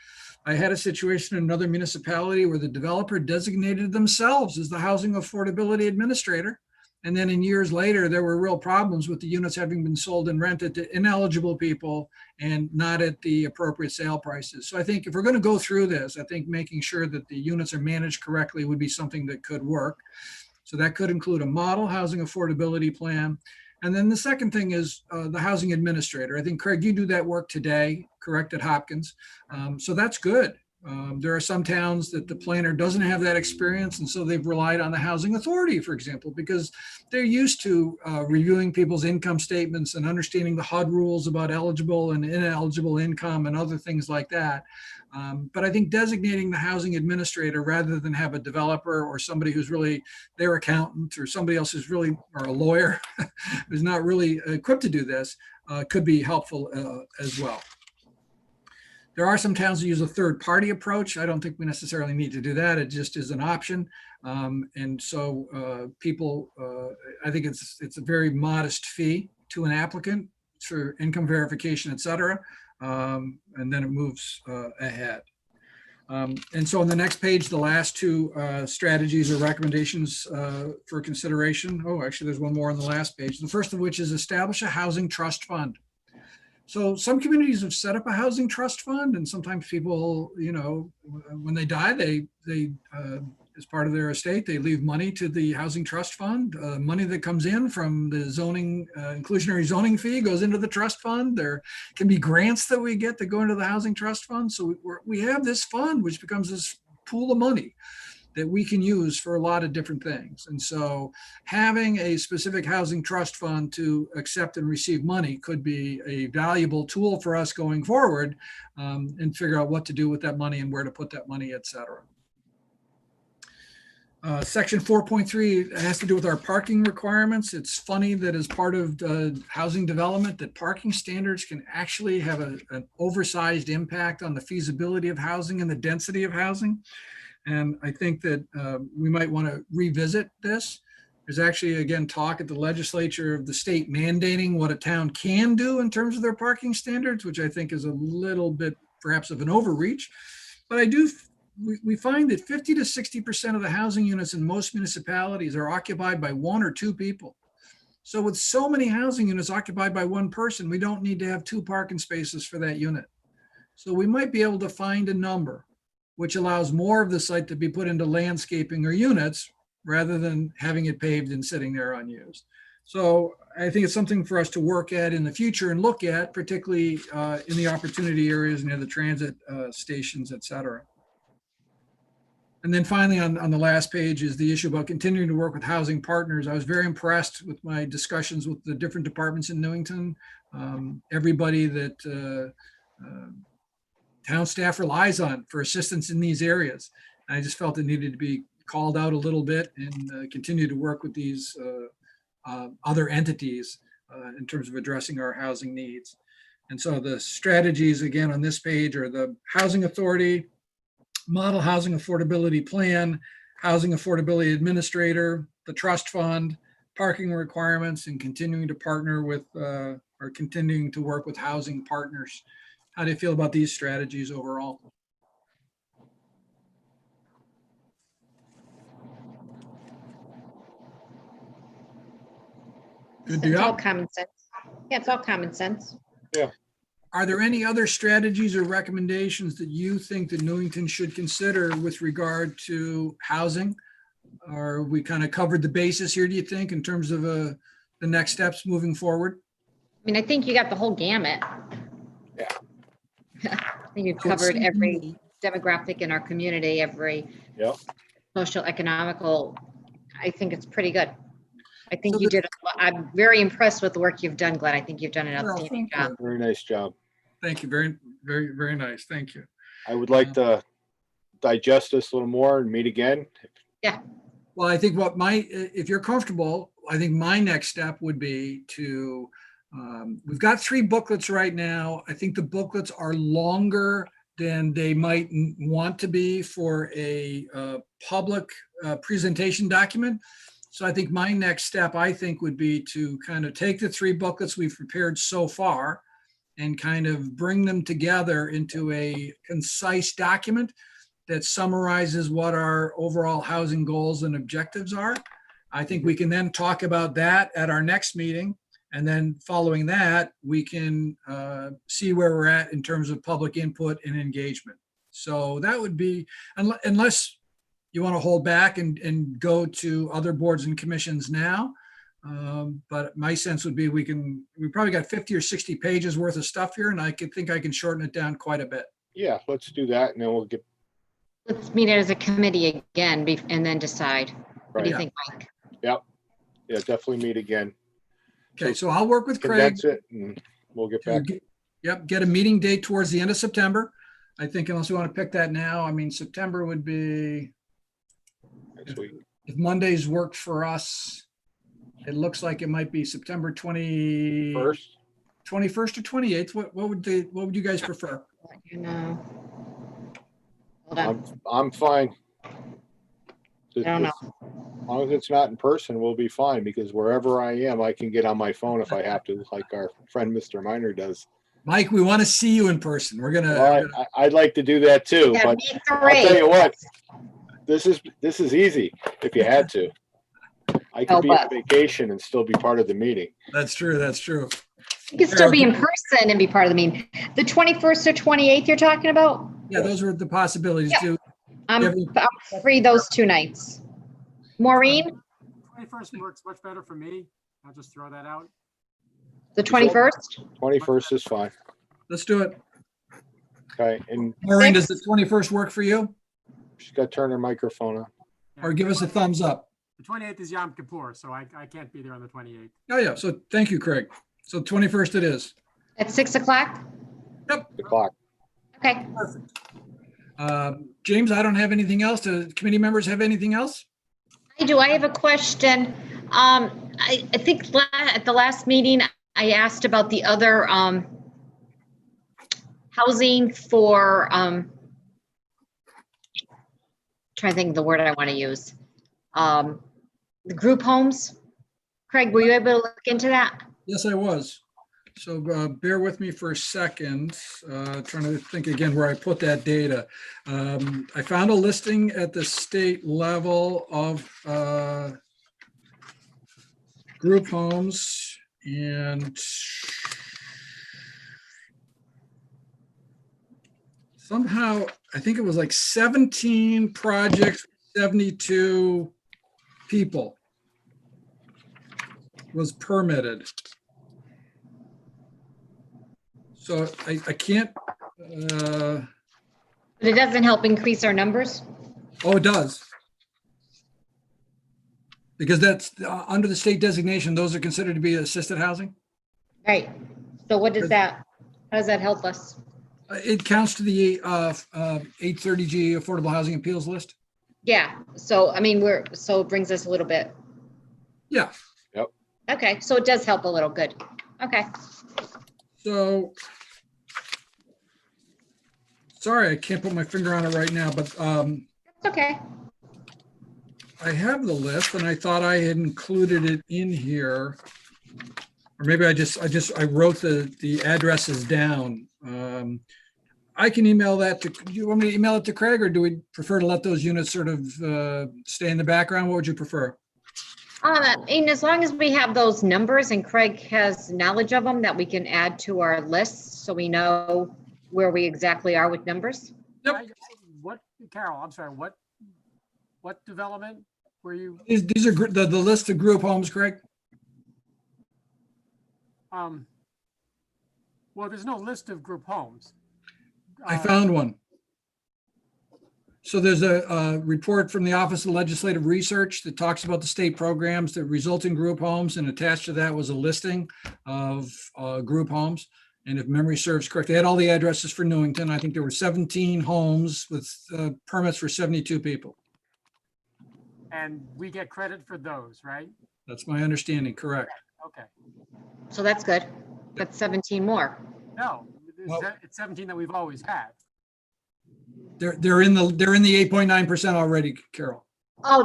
I had a situation in another municipality where the developer designated themselves as the housing affordability administrator. And then in years later, there were real problems with the units having been sold and rented to ineligible people and not at the appropriate sale prices. So I think if we're going to go through this, I think making sure that the units are managed correctly would be something that could work. So that could include a model housing affordability plan. And then the second thing is the housing administrator. I think, Craig, you do that work today, correct, at Hopkins. So that's good. There are some towns that the planner doesn't have that experience, and so they've relied on the housing authority, for example, because they're used to reviewing people's income statements and understanding the HUD rules about eligible and ineligible income and other things like that. But I think designating the housing administrator rather than have a developer or somebody who's really their accountant or somebody else who's really, or a lawyer who's not really equipped to do this could be helpful as well. There are some towns that use a third-party approach. I don't think we necessarily need to do that. It just is an option. And so people, I think it's a very modest fee to an applicant for income verification, et cetera. And then it moves ahead. And so on the next page, the last two strategies or recommendations for consideration. Oh, actually, there's one more on the last page. The first of which is establish a housing trust fund. So some communities have set up a housing trust fund, and sometimes people, you know, when they die, they as part of their estate, they leave money to the housing trust fund. Money that comes in from the zoning, inclusionary zoning fee goes into the trust fund. There can be grants that we get that go into the housing trust fund. So we have this fund, which becomes this pool of money that we can use for a lot of different things. And so having a specific housing trust fund to accept and receive money could be a valuable tool for us going forward, and figure out what to do with that money and where to put that money, et cetera. Section 4.3 has to do with our parking requirements. It's funny that as part of housing development, that parking standards can actually have an oversized impact on the feasibility of housing and the density of housing. And I think that we might want to revisit this. There's actually, again, talk at the legislature of the state mandating what a town can do in terms of their parking standards, which I think is a little bit perhaps of an overreach. But we find that 50 to 60% of the housing units in most municipalities are occupied by one or two people. So with so many housing units occupied by one person, we don't need to have two parking spaces for that unit. So we might be able to find a number which allows more of the site to be put into landscaping or units rather than having it paved and sitting there unused. So I think it's something for us to work at in the future and look at, particularly in the opportunity areas near the transit stations, et cetera. And then finally, on the last page is the issue about continuing to work with housing partners. I was very impressed with my discussions with the different departments in Newington. Everybody that town staff relies on for assistance in these areas. I just felt it needed to be called out a little bit and continue to work with these other entities in terms of addressing our housing needs. And so the strategies, again, on this page are the housing authority, model housing affordability plan, housing affordability administrator, the trust fund, parking requirements, and continuing to partner with or continuing to work with housing partners. How do you feel about these strategies overall? Good to It's all go. common sense. Yeah, it's all common sense. Are there any other strategies or recommendations that you think that Newington should consider with regard to housing? Or we kind of covered the basis here, do you think, in terms of the next steps moving forward? I mean, I think you got the whole gamut. Yeah. I think you've covered every demographic in our community, every Yep. social, economical. I think it's pretty good. I think So you did. I'm very impressed with the work you've done, Glenn. I think you've done an Well, outstanding thank you. job. Very nice job. Thank you. Very, very, very nice. Thank you. I would like to digest this a little more and meet again. Well, I think if you're comfortable, I think my next step would be to, we've got 3 booklets right now. I think the booklets are longer than they might want to be for a public presentation document. So I think my next step, would be to kind of take the 3 booklets we've prepared so far and kind of bring them together into a concise document that summarizes what our overall housing goals and objectives are. I think we can then talk about that at our next meeting. And then following that, we can see where we're at in terms of public input and engagement. So that would be, unless you want to hold back and go to other boards and commissions now. But my sense would be we probably got 50 or 60 pages worth of stuff here, and I think I can shorten it down quite a bit. Yeah, let's do that, and then we'll get, Let's meet it as a committee again and then decide. What do you right, think, Mike? yeah, definitely meet again. Okay, so I'll work with Craig. Condense it, and we'll get back. Get a meeting date towards the end of September. I think unless we want to pick that now, I mean, September would be, Next week. if Mondays work for us, it looks like it might be September 21st or 28th. What would you guys prefer? You know. Hold on. I'm fine. I don't know. As long as it's not in person, we'll be fine, because wherever I am, I can get on my phone if I have to, like our friend Mr. Miner does. Mike, we want to see you in person. We're gonna. All right, I'd like to do that too, Yeah, but me I'll tell three. you what, this is easy if you had to. I could Oh, be on but- vacation and still be part of the meeting. That's true. That's true. You can still be in person and be part of the meeting. The 21st or 28th you're talking about? Yeah, those were the possibilities Yep. too. I'm Every- free those 2 nights. Maureen, 21st works much better for me. I'll just throw that out. the 21st? 21st is fine. Let's do it. Okay, and Maureen, does the 21st work for you? she's got to turn her microphone on. Or give us a thumbs up? The 28th is Yom Kippur, so I can't be there on the 28th. Oh, yeah. So thank you, Craig. So 21st it is. At 6 o'clock? The clock. Okay. James, I don't have anything else. Do committee members have anything else? I do. I have a question. I think at the last meeting, I asked about the other housing for, trying to think of the word I want to use. The group homes. Craig, were you able to look into that? Yes, I was. So bear with me for a second, trying to think again where I put that data. I found a listing at the state level of group homes, and somehow, I think it was like 17 projects, 72 people was permitted. So I can't, But it doesn't help increase our numbers? oh, it does. Because that's under the state designation, those are considered to be assisted housing. Right. So what does that, how does that help us? It counts to the 830G Affordable Housing Appeals List. Yeah. So, I mean, so it brings us a little bit. Yeah, Okay. So it does help a little. Good. Okay. so. Sorry, I can't put my finger on it right now, but It's okay. I have the list and I thought I had included it in here. Or maybe I wrote the addresses down. I can email that to, do you want me to email it to Craig, or do we prefer to let those units sort of stay in the background? What would you prefer? And as long as we have those numbers and Craig has knowledge of them that we can add to our list so we know where we exactly are with numbers. Yep. What, Carol, I'm sorry, what development were you, These are the list of group homes, Craig? well, there's no list of group homes. I found one. So there's a report from the Office of Legislative Research that talks about the state programs that result in group homes, and attached to that was a listing of group homes. And if memory serves correct, they had all the addresses for Newington. I think there were 17 homes with permits for 72 people. And we get credit for those, right? That's my understanding, correct? Okay. So that's good. That's 17 more. No, Well- it's 17 that we've always had. They're in the 8.9% already, Carol. Oh,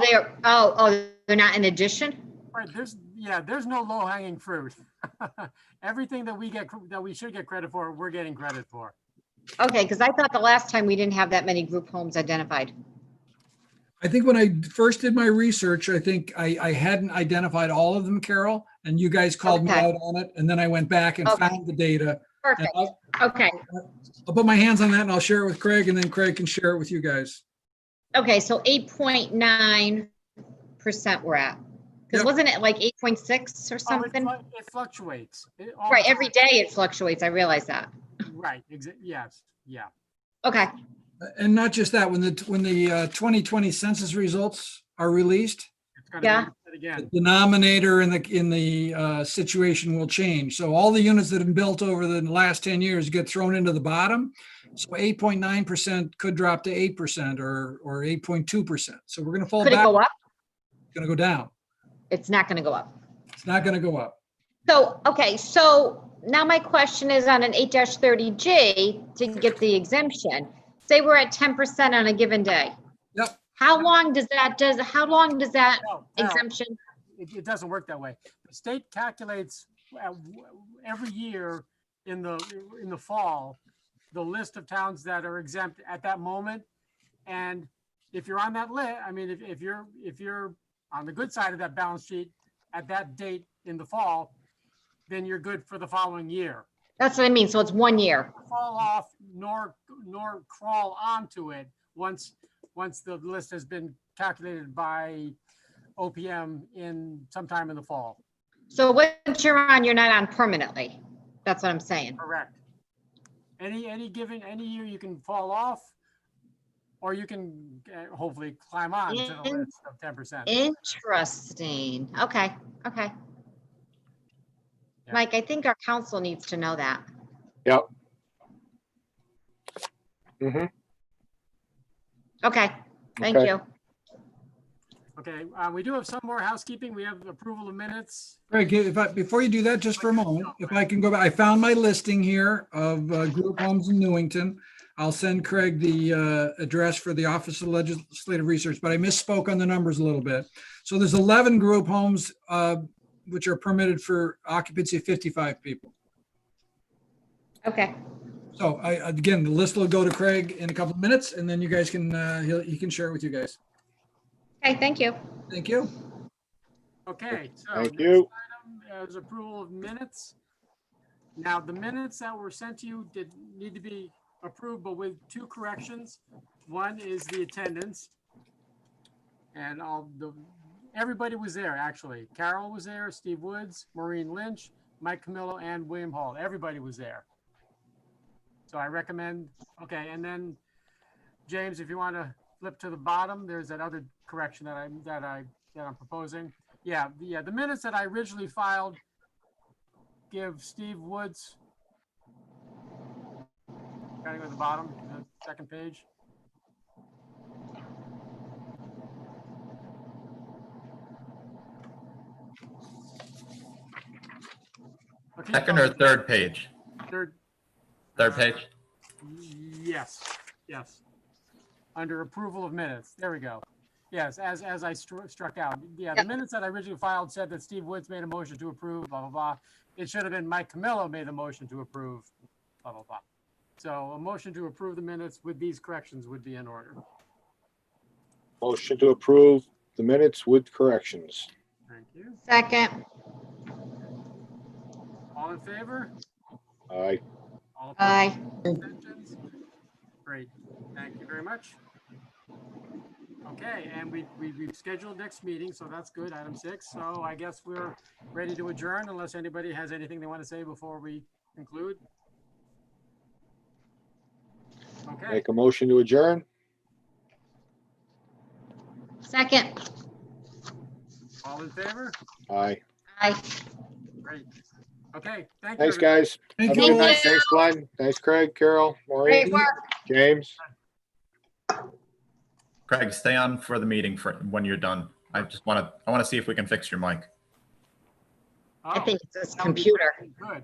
they're not in addition? Right, there's no low hanging fruit. Everything that we should get credit for, we're getting credit for. Okay, because I thought the last time we didn't have that many group homes identified. I think when I first did my research, I think I hadn't identified all of them, Carol, and you guys called me Okay. out on it. And then I went back and Okay. found the data. Perfect. And Okay. I'll put my hands on that and I'll share it with Craig, and then Craig can share it with you guys. Okay, so 8.9% we're at. Because Yep. wasn't it like 8.6 or Oh, something? it fluctuates. All Right, the every time. day it fluctuates. I realize that. Right, yes, yeah. Okay, And not just that, when the 2020 census results are released, It's gonna Yeah. be said the again. denominator in the situation will change. So all the units that have been built over the last 10 years get thrown into the bottom. So 8.9% could drop to 8% or 8.2%. So we're going to fall could it back. go up? It's going to go down. It's not going to go up. It's not going to go up. So, okay, so now my question is on an 8-30G to get the exemption. Say we're at 10% on a given day. Yep. How long does that No, Carol, exemption? it doesn't work that way. The state calculates every year in the fall, the list of towns that are exempt at that moment. And if you're on that list, I mean, if you're on the good side of that balance sheet at that date in the fall, then you're good for the following year. That's what I mean. So it's 1 year. Fall off nor crawl onto it once the list has been calculated by OPM in sometime in the fall. So once you're on, you're not on permanently. That's what I'm saying. Correct. Any year you can fall off, or you can hopefully climb on to the list of 10%. Interesting. Okay, okay. Yeah. Mike, I think our council needs to know that. Yep. Mhm. Okay, thank Okay. you. Okay, we do have some more housekeeping. We have approval of minutes. Craig, before you do that, just for a moment, if I can go back, I found my listing here of group homes in Newington. I'll send Craig the address for the Office of Legislative Research, but I misspoke on the numbers a little bit. So there's 11 group homes which are permitted for occupancy of 55 people. Okay, So again, the list will go to Craig in a couple of minutes, and then you guys can, he can share it with you guys. okay, thank you. Thank you. Okay, so Thank next you. item is approval of minutes. Now, the minutes that were sent to you did need to be approved, but with two corrections. One is the attendance. And everybody was there, actually. Carol was there, Steve Woods, Maureen Lynch, Mike Camillo, and William Hall. Everybody was there. So I recommend, okay, and then James, if you want to flip to the bottom, there's that other correction that I'm proposing. Yeah, the minutes that I originally filed give Steve Woods, kind of at the bottom, the second page. Okay, Second or third page? Third. Third page? Yes, yes. Under approval of minutes. There we go. Yes, as I struck out. Yeah, the minutes that I originally filed said that Steve Woods made a motion to approve, blah, blah, blah. It should have been Mike Camillo made the motion to approve, blah, blah, blah. So a motion to approve the minutes with these corrections would be in order. Motion to approve the minutes with corrections. Thank you. Second, All in favor? Aye. All opposed? aye. Abstentions? Great, thank you very much. Okay, and we've scheduled next meeting, so that's good, item 6. So I guess we're ready to adjourn unless anybody has anything they want to say before we conclude. Okay, Make a motion to adjourn. Second, all in favor? Aye. aye. Great. Okay, thank you. Thanks, everybody. guys. Thank Have a you. good night. Thanks, Glenn. Thanks, Craig, Carol, Maureen, Great work. James. Craig, stay on for the meeting for when you're done. I want to see if we can fix your mic. I Oh, think it's this that would be computer. Good.